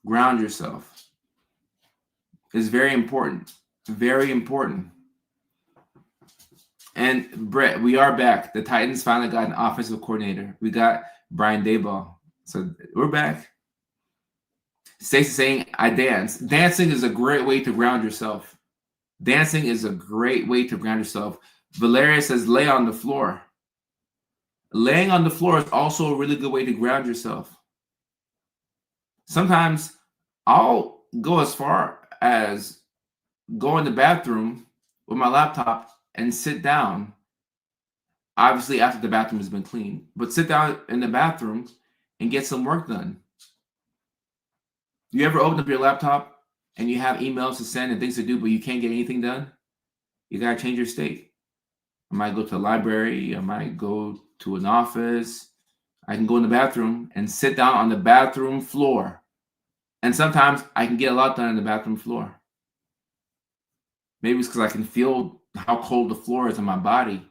yourself. It's very important. Very important. And Brett, we are back. The Titans finally got an offensive coordinator. We got Brian Daboll. So we're back. Stacey saying, I dance. Dancing is a great way to ground yourself. Dancing is a great way to ground yourself. Valeria says, lay on the floor. Laying on the floor is also a really good way to ground yourself. Sometimes I'll go as far as go in the bathroom with my laptop and sit down. Obviously, after the bathroom has been cleaned, but sit down in the bathroom and get some work done. You ever open up your laptop and you have emails to send and things to do, but you can't get anything done? You got to change your state. I might go to a library. I might go to an office. I can go in the bathroom and sit down on the bathroom floor. And sometimes I can get a lot done on the bathroom floor. Maybe it's because I can feel how cold the floor is on my body.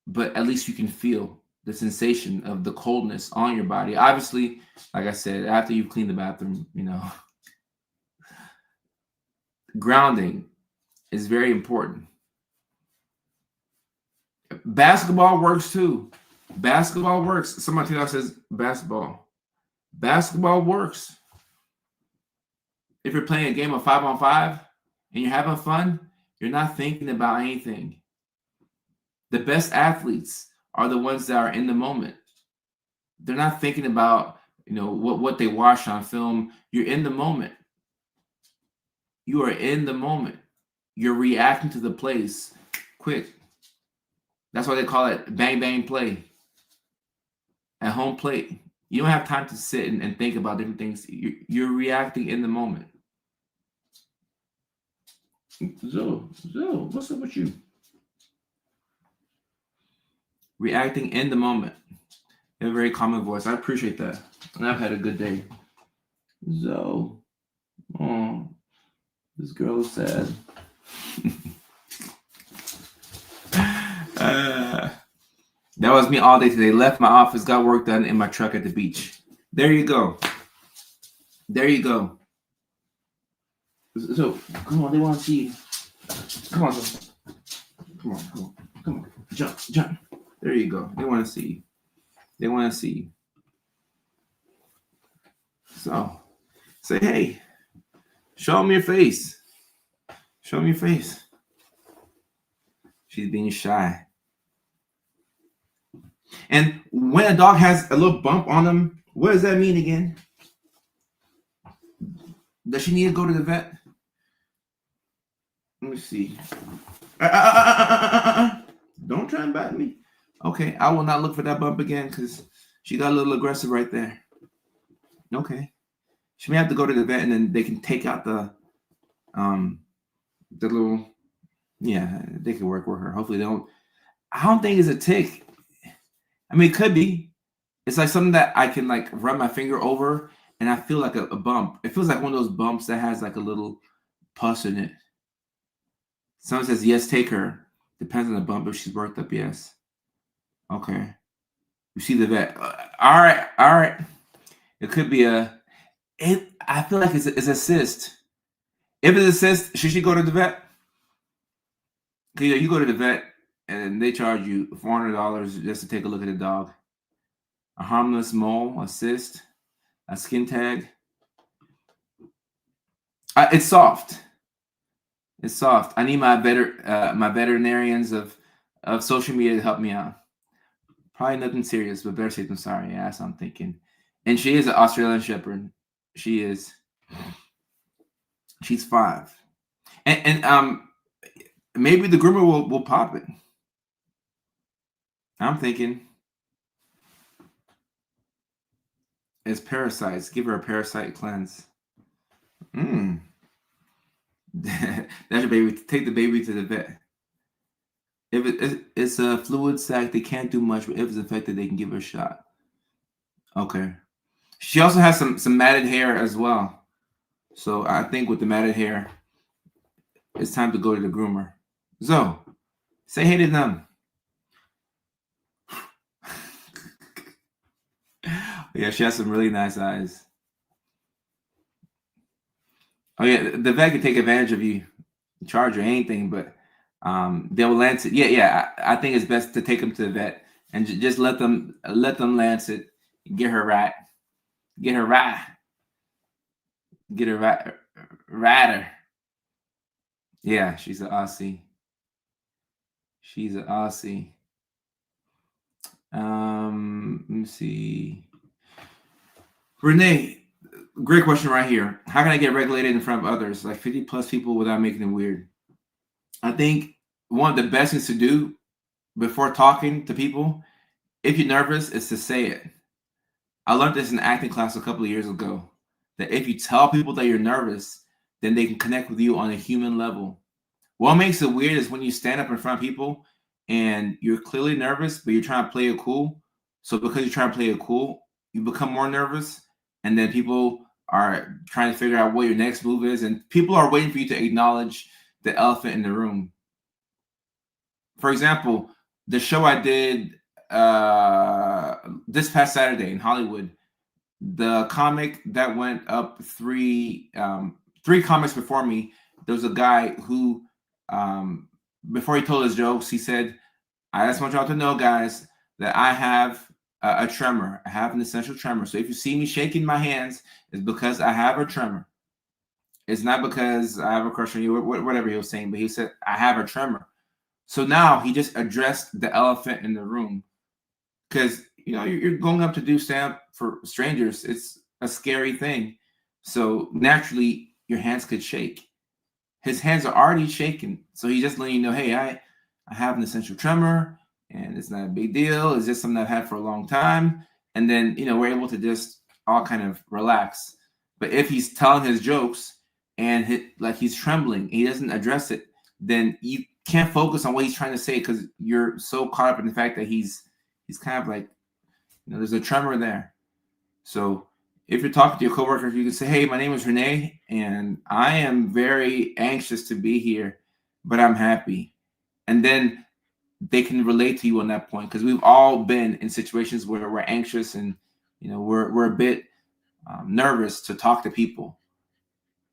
But at least you can feel the sensation of the coldness on your body. Obviously, like I said, after you've cleaned the bathroom, grounding is very important. Basketball works too. Basketball works. Somebody else says basketball. Basketball works. If you're playing a game of 5-on-5 and you're having fun, you're not thinking about anything. The best athletes are the ones that are in the moment. They're not thinking about, what they watched on film. You're in the moment. You are in the moment. You're reacting to the plays quick. That's why they call it bang, bang play. At home plate. You don't have time to sit and think about different things. You're reacting in the moment. Zo, what's up with you? Reacting in the moment. You have a very common voice. I appreciate that. And I've had a good day. Zo. Oh, this girl is sad. That was me all day today. Left my office, got work done in my truck at the beach. There you go. There you go. So, come on, they want to see you. Come on, come on. Jump. There you go. They want to see you. They want to see you. So, say, hey, show them your face. Show them your face. She's being shy. And when a dog has a little bump on him, what does that mean again? Does she need to go to the vet? Let me see. Don't try and bite me. Okay, I will not look for that bump again because she got a little aggressive right there. Okay. She may have to go to the vet and then they can take out the little, they can work with her. Hopefully they don't. I don't think it's a tick. It could be. It's like something that I can run my finger over and I feel like a bump. It feels like one of those bumps that has like a little pus in it. Someone says, yes, take her. Depends on the bump. If she's worked up, yes. Okay. You see the vet. All right. It could be I feel like it's a cyst. If it's a cyst, should she go to the vet? 'Cause, you go to the vet and they charge you $400 just to take a look at the dog. A harmless mole, a cyst, a skin tag. It's soft. It's soft. I need my veterinarians of social media to help me out. Probably nothing serious, but better safe than sorry. Yeah, that's what I'm thinking. And she is an Australian Shepherd. She is. She's 5. And maybe the groomer will pop it. I'm thinking it's parasites. Give her a parasite cleanse. That's your baby. Take the baby to the vet. If it's a fluid sac, they can't do much. But if it's infected, they can give her a shot. Okay. She also has some matted hair as well. So I think with the matted hair, it's time to go to the groomer. Zoe, say hey to them. Yeah, she has some really nice eyes. Oh yeah, the vet can take advantage of you, charge or anything, but they'll lance it. Yeah. I think it's best to take them to the vet and just let them lance it. Get her right. Get her right. Get her right. Rider. Yeah, she's an Aussie. She's an Aussie. Let me see. Renee, great question right here. How can I get regulated in front of others, like 50 plus people, without making it weird? I think one of the best things to do before talking to people, if you're nervous, is to say it. I learned this in acting class a couple of years ago, that if you tell people that you're nervous, then they can connect with you on a human level. What makes it weird is when you stand up in front of people and you're clearly nervous, but you're trying to play it cool. So because you're trying to play it cool, you become more nervous, and then people are trying to figure out what your next move is, and people are waiting for you to acknowledge the elephant in the room. For example, the show I did this past Saturday in Hollywood, the comic that went up three comics before me, there was a guy who before he told his jokes, he said, I just want y'all to know, guys, that I have a tremor. I have an essential tremor. So if you see me shaking my hands, it's because I have a tremor. It's not because I have a crush on you, or whatever he was saying, but he said, I have a tremor. So now he just addressed the elephant in the room. Because, you're going up to do stand-up for strangers. It's a scary thing. So naturally, your hands could shake. His hands are already shaking. So he's just letting you know, hey, I have an essential tremor, and it's not a big deal. It's just something I've had for a long time. And then, we're able to just all kind of relax. But if he's telling his jokes and he's trembling, he doesn't address it, then you can't focus on what he's trying to say because you're so caught up in the fact that he's kind of like, there's a tremor there. So if you're talking to your coworkers, you can say, hey, my name is Renee, and I am very anxious to be here, but I'm happy. And then they can relate to you on that point, because we've all been in situations where we're anxious and, we're a bit nervous to talk to people.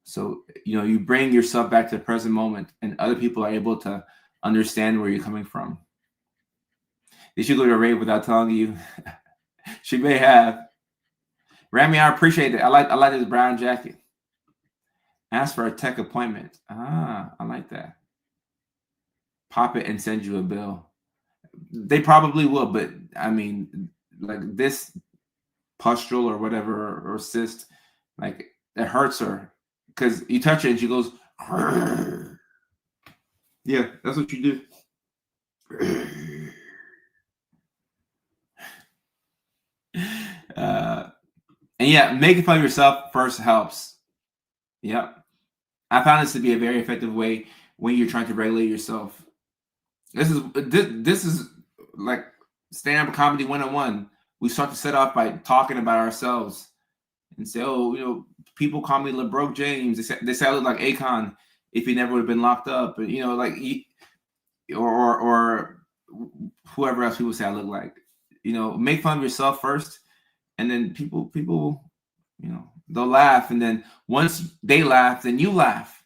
So, you bring yourself back to the present moment, and other people are able to understand where you're coming from. Did she go to a rave without telling you? She may have. Rami, I appreciate it. I like this brown jacket. Ask for a tech appointment. I like that. Pop it and send you a bill. They probably will, but I mean, like this pustule or whatever, or cyst, like it hurts her because you touch it and she goes, yeah, that's what you do. And yeah, making fun of yourself first helps. Yep. I found this to be a very effective way when you're trying to regulate yourself. This is like stand-up comedy 101. We start to set off by talking about ourselves and say, oh, people call me LeBroke James. They say I look like Akon if he never would have been locked up. And, or whoever else people say I look like. Make fun of yourself first, and then people, they'll laugh. And then once they laugh, then you laugh.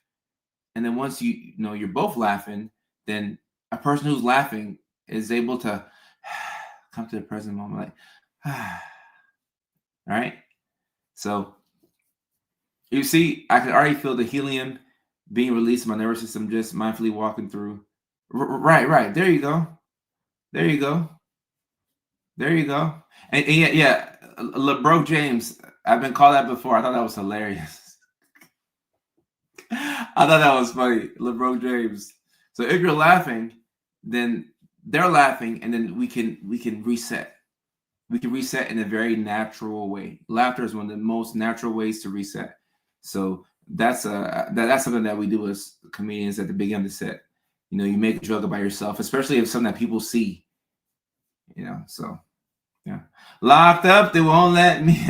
And then once you're both laughing, then a person who's laughing is able to come to the present moment, like, right? So you see, I can already feel the helium being released in my nervous system just mindfully walking through. Right. There you go. There you go. There you go. And yeah, LeBron James. I've been called that before. I thought that was hilarious. I thought that was funny, LeBron James. So if you're laughing, then they're laughing, and then we can reset. We can reset in a very natural way. Laughter is one of the most natural ways to reset. So that's that's something that we do as comedians at the beginning of the set. You know, you make a joke about yourself, especially if it's something that people see. You know, so yeah. Locked up, they won't let me.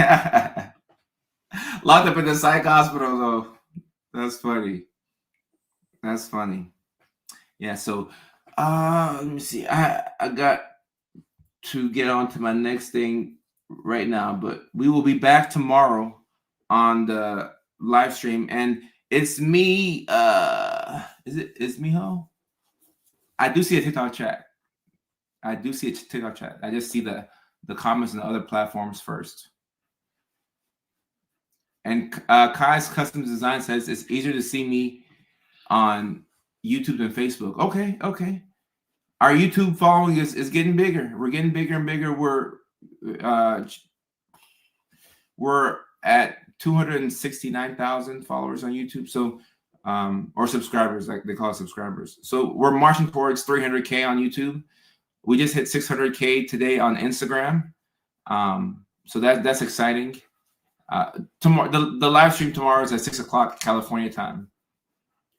Locked up in the psych hospital, though. That's funny. That's funny. Yeah. So, let me see. I got to get on to my next thing right now, but we will be back tomorrow on the live stream, and it's me. It's me, ho? I do see a TikTok chat. I do see a TikTok chat. I just see the comments on the other platforms first. And Kai's custom design says it's easier to see me on YouTube than Facebook. Okay. Our YouTube following is getting bigger. We're getting bigger and bigger. We're at 269,000 followers on YouTube. So, or subscribers, like they call it subscribers. So we're marching towards 300K on YouTube. We just hit 600K today on Instagram. So that's exciting. Tomorrow, the live stream tomorrow is at 6:00 California time.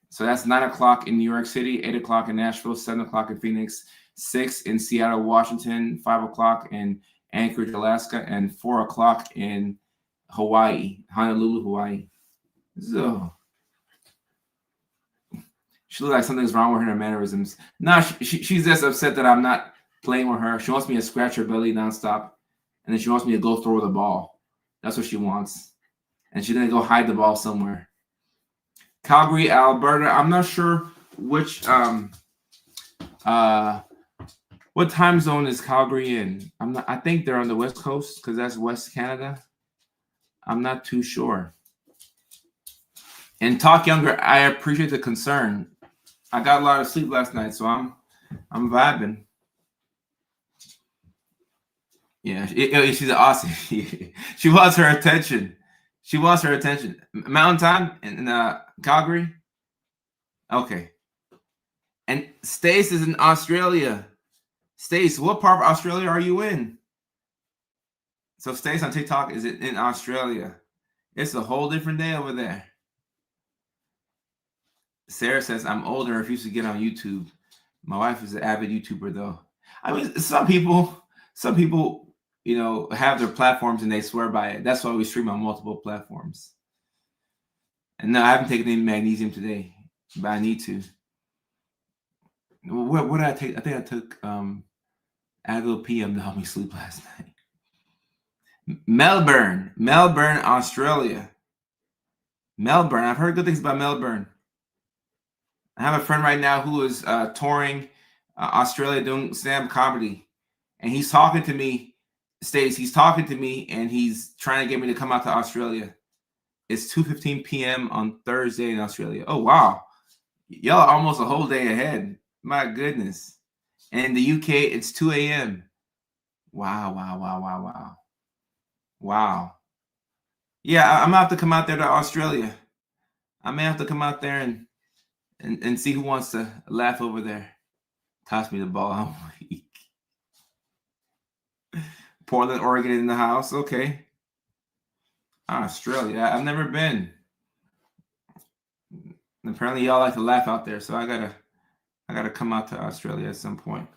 So that's 9:00 in New York City, 8:00 in Nashville, 7:00 in Phoenix, 6 in Seattle, Washington, 5:00 in Anchorage, Alaska, and 4:00 in Hawaii, Honolulu, Hawaii. So she looks like something's wrong with her mannerisms. No, she's just upset that I'm not playing with her. She wants me to scratch her belly nonstop, and then she wants me to go throw the ball. That's what she wants. And she's going to go hide the ball somewhere. Calgary, Alberta. I'm not sure which what time zone is Calgary in? I think they're on the West Coast because that's West Canada. I'm not too sure. And Talk Younger, I appreciate the concern. I got a lot of sleep last night, so I'm vibing. Yeah, she's awesome. She wants her attention. She wants her attention. Mountain time in Calgary. Okay. And Stace is in Australia. Stace, what part of Australia are you in? So Stace on TikTok is in Australia. It's a whole different day over there. Sarah says, I'm older, I refuse to get on YouTube. My wife is an avid YouTuber, though. I mean, some people, you know, have their platforms and they swear by it. That's why we stream on multiple platforms. And no, I haven't taken any magnesium today, but I need to. What did I take? I think I took Aglo PM to help me sleep last night. Melbourne, Australia. Melbourne. I've heard good things about Melbourne. I have a friend right now who is touring Australia doing stand-up comedy, and he's talking to me. He's talking to me, and he's trying to get me to come out to Australia. It's 2:15 p.m. on Thursday in Australia. Oh wow, y'all are almost a whole day ahead. My goodness. And in the UK, it's 2 a.m. Wow. Yeah, I'm gonna have to come out there to Australia. I may have to come out there and see who wants to laugh over there. Toss me the ball. I'm weak. Portland, Oregon in the house. Okay. Australia. I've never been. Apparently y'all like to laugh out there, so I gotta come out to Australia at some point.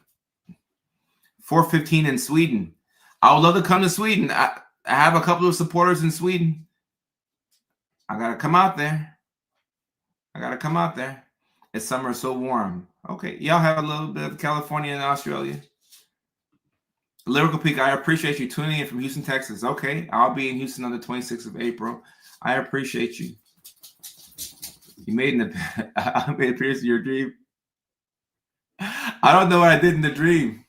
4:15 in Sweden. I would love to come to Sweden. I have a couple of supporters in Sweden. I gotta come out there. It's summer, so warm. Okay, y'all have a little bit of California and Australia. Lyrical Peak, I appreciate you tuning in from Houston, Texas. Okay, I'll be in Houston on the 26th of April. I appreciate you. You made it appears in your dream. I don't know what I did in the dream.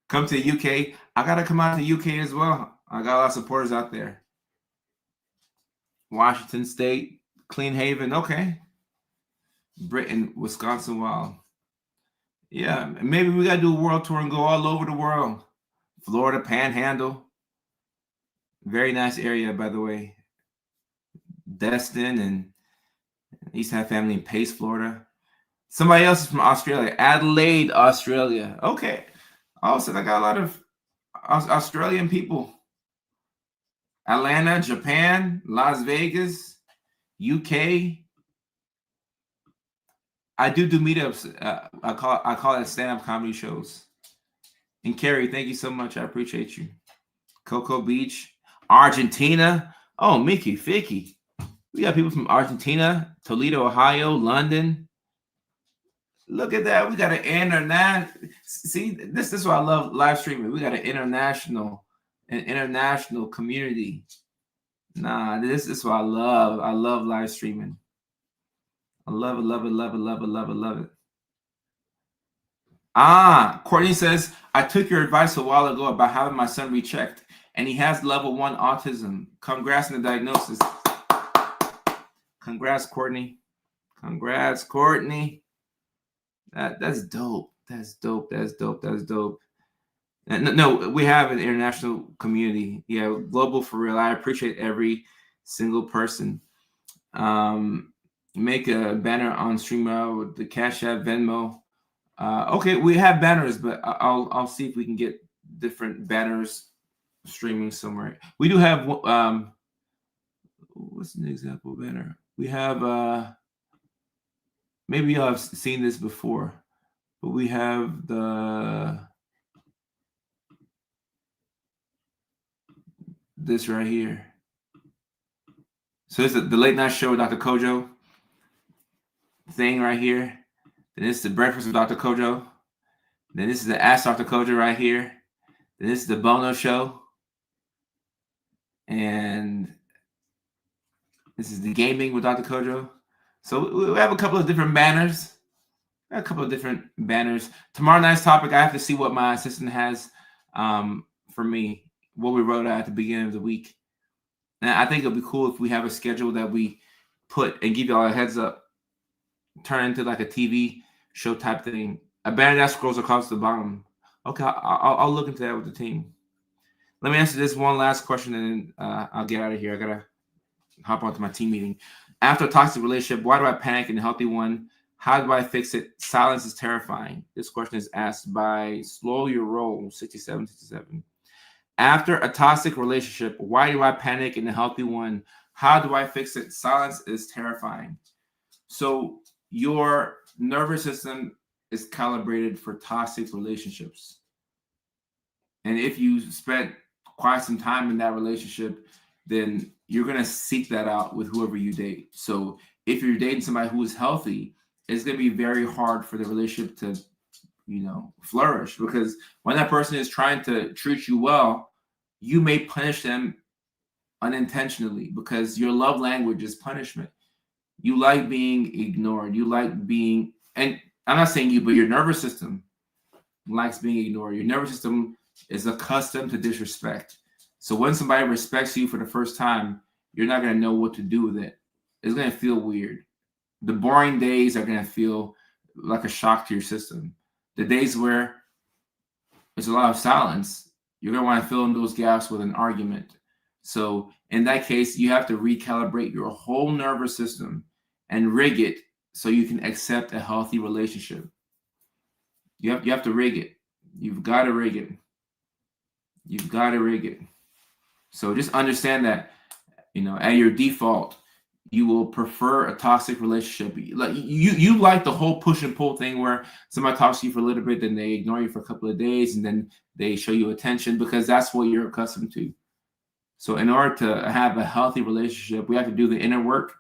Come to UK. I gotta come out to UK as well. I got a lot of supporters out there. Washington State, Clean Haven. Okay. Britain, Wisconsin. Wow. Yeah, maybe we gotta do a world tour and go all over the world. Florida Panhandle. Very nice area, by the way. Destin, and I used to have family in Pace, Florida. Somebody else is from Australia. Adelaide, Australia. Okay. All of a sudden, I got a lot of Australian people. Atlanta, Japan, Las Vegas, UK. I do meetups. I call it stand-up comedy shows. And Carrie, thank you so much. I appreciate you. Cocoa Beach, Argentina. Oh, Mickey, Ficky. We got people from Argentina, Toledo, Ohio, London. Look at that. We got an international. See, this is why I love live streaming. We got an international community. Nah, this is what I love. I love live streaming. I love it, love it, love it, love it, love it, love it. Courtney says, I took your advice a while ago about having my son rechecked, and he has level 1 autism. Congrats on the diagnosis. Congrats, Courtney. Congrats, Courtney. That's dope. That's dope. That's dope. That's dope. No, we have an international community. Yeah, global for real. I appreciate every single person. Make a banner on StreamYard with the Cash App, Venmo. Okay, we have banners, but I'll see if we can get different banners streaming somewhere. We do have what's an example banner? We have maybe y'all have seen this before, but we have this right here. So it's the late night show with Dr. Kojo thing right here. Then this is the breakfast with Dr. Kojo. Then this is the Ask Dr. Kojo right here. Then this is the Bono show. And this is the gaming with Dr. Kojo. So we have a couple of different banners. Tomorrow night's topic, I have to see what my assistant has for me, what we wrote out at the beginning of the week. And I think it'll be cool if we have a schedule that we put and give y'all a heads up, turn into like a TV show type thing. A banner that scrolls across the bottom. Okay, I'll look into that with the team. Let me answer this one last question, and then I'll get out of here. I gotta hop onto my team meeting. After a toxic relationship, why do I panic in a healthy one? How do I fix it? Silence is terrifying. This question is asked by Slow Your Roll 6767. After a toxic relationship, why do I panic in a healthy one? How do I fix it? Silence is terrifying. So your nervous system is calibrated for toxic relationships. And if you spent quite some time in that relationship, then you're going to seek that out with whoever you date. So if you're dating somebody who is healthy, it's going to be very hard for the relationship to, flourish, because when that person is trying to treat you well, you may punish them unintentionally because your love language is punishment. You like being ignored. You like being, and I'm not saying you, but your nervous system likes being ignored. Your nervous system is accustomed to disrespect. So when somebody respects you for the first time, you're not going to know what to do with it. It's going to feel weird. The boring days are going to feel like a shock to your system. The days where there's a lot of silence, you're going to want to fill in those gaps with an argument. So in that case, you have to recalibrate your whole nervous system and rig it so you can accept a healthy relationship. You have to rig it. You've got to rig it. You've got to rig it. So just understand that, at your default, you will prefer a toxic relationship. Like you like the whole push and pull thing where somebody talks to you for a little bit, then they ignore you for a couple of days, and then they show you attention because that's what you're accustomed to. So in order to have a healthy relationship, we have to do the inner work,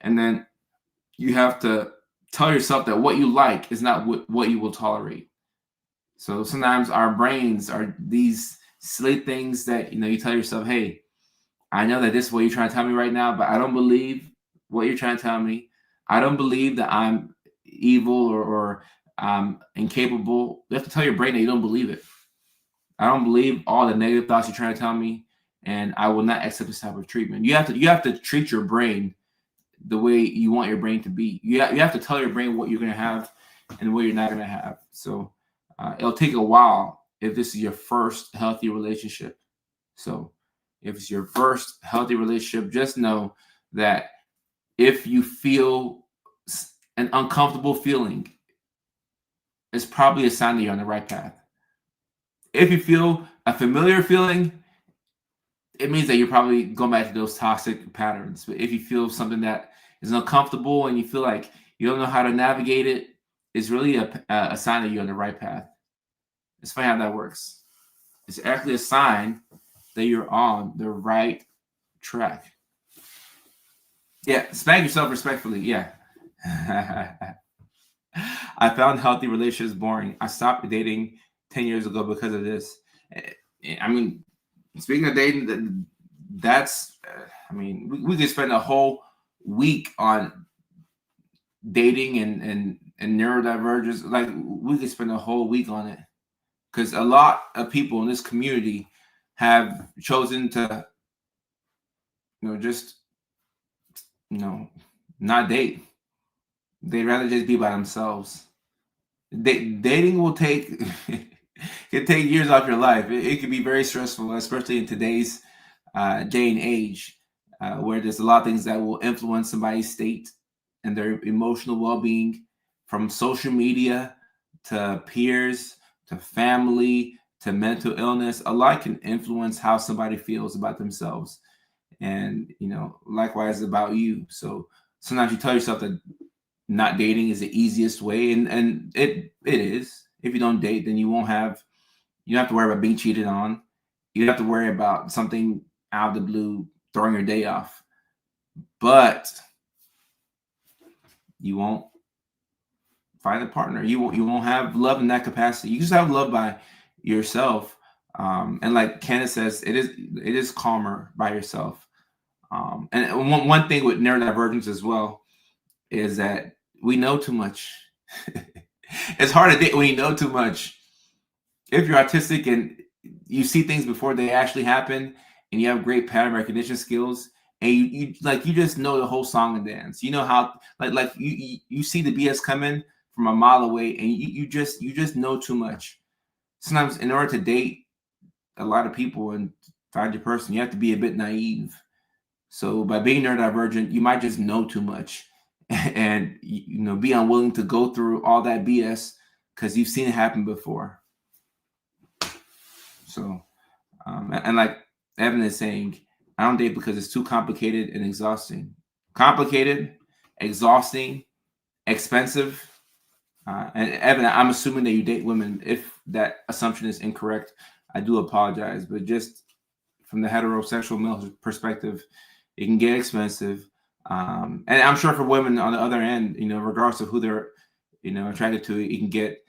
and then you have to tell yourself that what you like is not what you will tolerate. So sometimes our brains are these silly things that, you tell yourself, hey, I know that this is what you're trying to tell me right now, but I don't believe what you're trying to tell me. I don't believe that I'm evil or incapable. You have to tell your brain that you don't believe it. I don't believe all the negative thoughts you're trying to tell me, and I will not accept this type of treatment. You have to treat your brain the way you want your brain to be. You have to tell your brain what you're going to have and what you're not going to have. So it'll take a while if this is your first healthy relationship. So if it's your first healthy relationship, just know that if you feel an uncomfortable feeling, it's probably a sign that you're on the right path. If you feel a familiar feeling, it means that you're probably going back to those toxic patterns. But if you feel something that is uncomfortable and you feel like you don't know how to navigate it, it's really a sign that you're on the right path. It's funny how that works. It's actually a sign that you're on the right track. Yeah, spank yourself respectfully. Yeah. I found healthy relationships boring. I stopped dating 10 years ago because of this. I mean, speaking of dating, that's, I mean, we could spend a whole week on dating and neurodivergence. Like, we could spend a whole week on it because a lot of people in this community have chosen to, just, not date. They'd rather just be by themselves. Dating will take can take years off your life. It can be very stressful, especially in today's day and age, where there's a lot of things that will influence somebody's state and their emotional well-being, from social media to peers to family to mental illness. A lot can influence how somebody feels about themselves, and likewise about you. So sometimes you tell yourself that not dating is the easiest way, and it is. If you don't date, then you don't have to worry about being cheated on. You don't have to worry about something out of the blue throwing your day off. But you won't find a partner. You won't have love in that capacity. You just have love by yourself. And like Kenneth says, it is calmer by yourself. And one thing with neurodivergence as well is that we know too much. It's hard to date when you know too much. If you're autistic and you see things before they actually happen, and you have great pattern recognition skills, and you just know the whole song and dance. You know how you see the BS coming from a mile away, and you just know too much. Sometimes in order to date a lot of people and find your person, you have to be a bit naive. So by being neurodivergent, you might just know too much and be unwilling to go through all that BS because you've seen it happen before. So, and like Evan is saying, I don't date because it's too complicated and exhausting. Complicated, exhausting, expensive. And Evan, I'm assuming that you date women. If that assumption is incorrect, I do apologize. But just from the heterosexual male perspective, it can get expensive. And I'm sure for women on the other end, regardless of who they're, attracted to, it can get,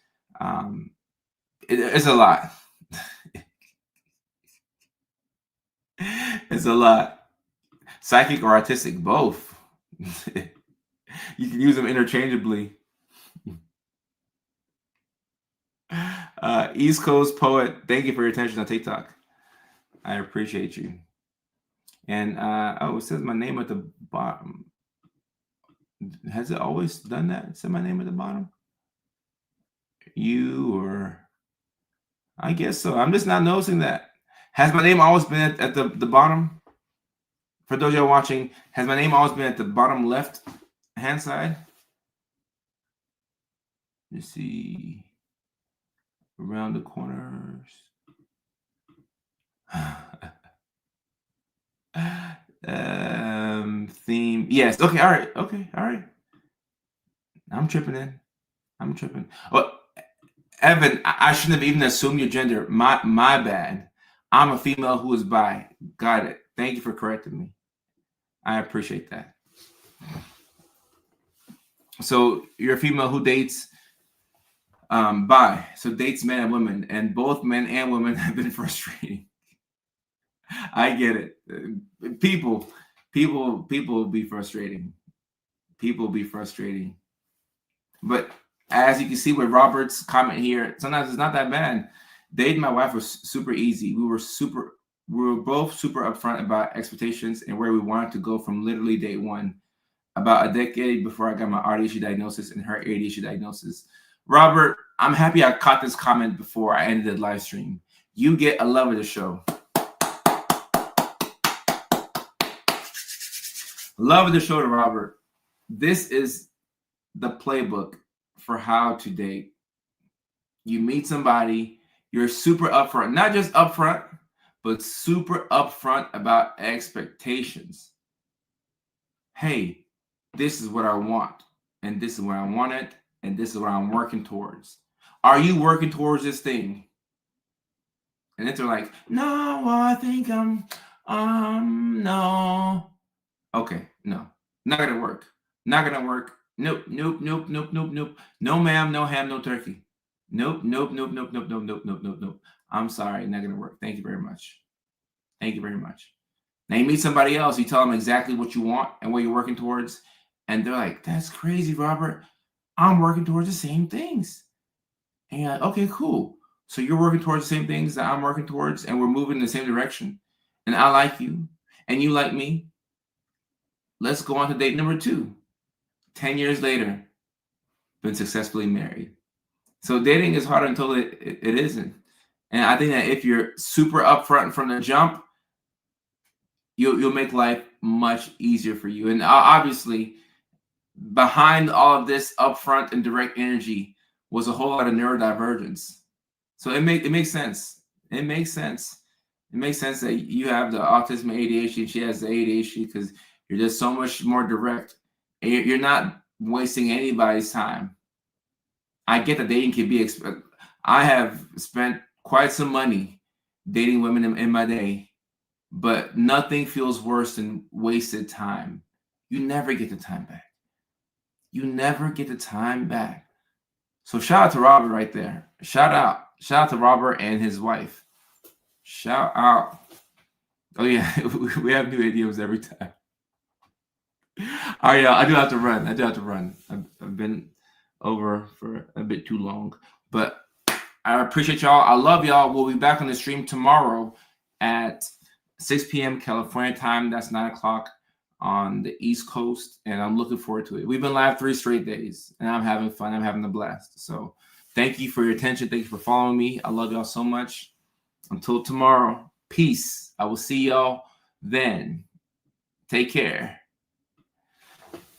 it's a lot. It's a lot. Psychic or autistic, both. You can use them interchangeably. East Coast Poet, thank you for your attention on TikTok. I appreciate you. And it says my name at the bottom. Has it always done that? It said my name at the bottom? I guess so. I'm just not noticing that. Has my name always been at the bottom? For those of you watching, has my name always been at the bottom left hand side? Let's see. Around the corners. Theme. Yes. Okay. All right. Okay. All right. I'm tripping. Well, Evan, I shouldn't have even assumed your gender. My bad. I'm a female who is bi. Got it. Thank you for correcting me. I appreciate that. So you're a female who dates bi. So dates men and women, and both men and women have been frustrating. I get it. People be frustrating. But as you can see with Robert's comment here, sometimes it's not that bad. Dating my wife was super easy. We were both super upfront about expectations and where we wanted to go from literally day one. About a decade before I got my ADHD diagnosis and her ADHD diagnosis. Robert, I'm happy I caught this comment before I ended the live stream. You get a love of the show. Love of the show to Robert. This is the playbook for how to date. You meet somebody, you're super upfront, not just upfront, but super upfront about expectations. Hey, this is what I want, and this is where I want it, and this is what I'm working towards. Are you working towards this thing? And then they're like, no, well, I think no. Okay, no, not gonna work. Not gonna work. Nope, nope, nope, nope, nope, nope. No, ma'am, no ham, no turkey. Nope, nope, nope, nope, nope, nope, nope, nope, nope, nope. I'm sorry, not gonna work. Thank you very much. Thank you very much. Now you meet somebody else, you tell them exactly what you want and what you're working towards, and they're like, that's crazy, Robert. I'm working towards the same things. And you're like, okay, cool. So you're working towards the same things that I'm working towards, and we're moving in the same direction. And I like you, and you like me. Let's go on to date number 2. 10 years later, been successfully married. So dating is hard until it isn't. And I think that if you're super upfront from the jump, you'll make life much easier for you. And obviously, behind all of this upfront and direct energy was a whole lot of neurodivergence. So it makes sense. It makes sense. It makes sense that you have the autism and ADHD, and she has the ADHD, because you're just so much more direct. And you're not wasting anybody's time. I get that dating can be. I have spent quite some money dating women in my day, but nothing feels worse than wasted time. You never get the time back. You never get the time back. So shout out to Robert right there. Shout out to Robert and his wife. Shout out. Oh yeah, we have new idioms every time. All right, y'all, I do have to run. I've been over for a bit too long, but I appreciate y'all. I love y'all. We'll be back on the stream tomorrow at 6 p.m. California time. That's 9 o'clock on the East Coast, and I'm looking forward to it. We've been live 3 straight days, and I'm having fun. I'm having a blast. So thank you for your attention. Thank you for following me. I love y'all so much. Until tomorrow, peace. I will see y'all then. Take care.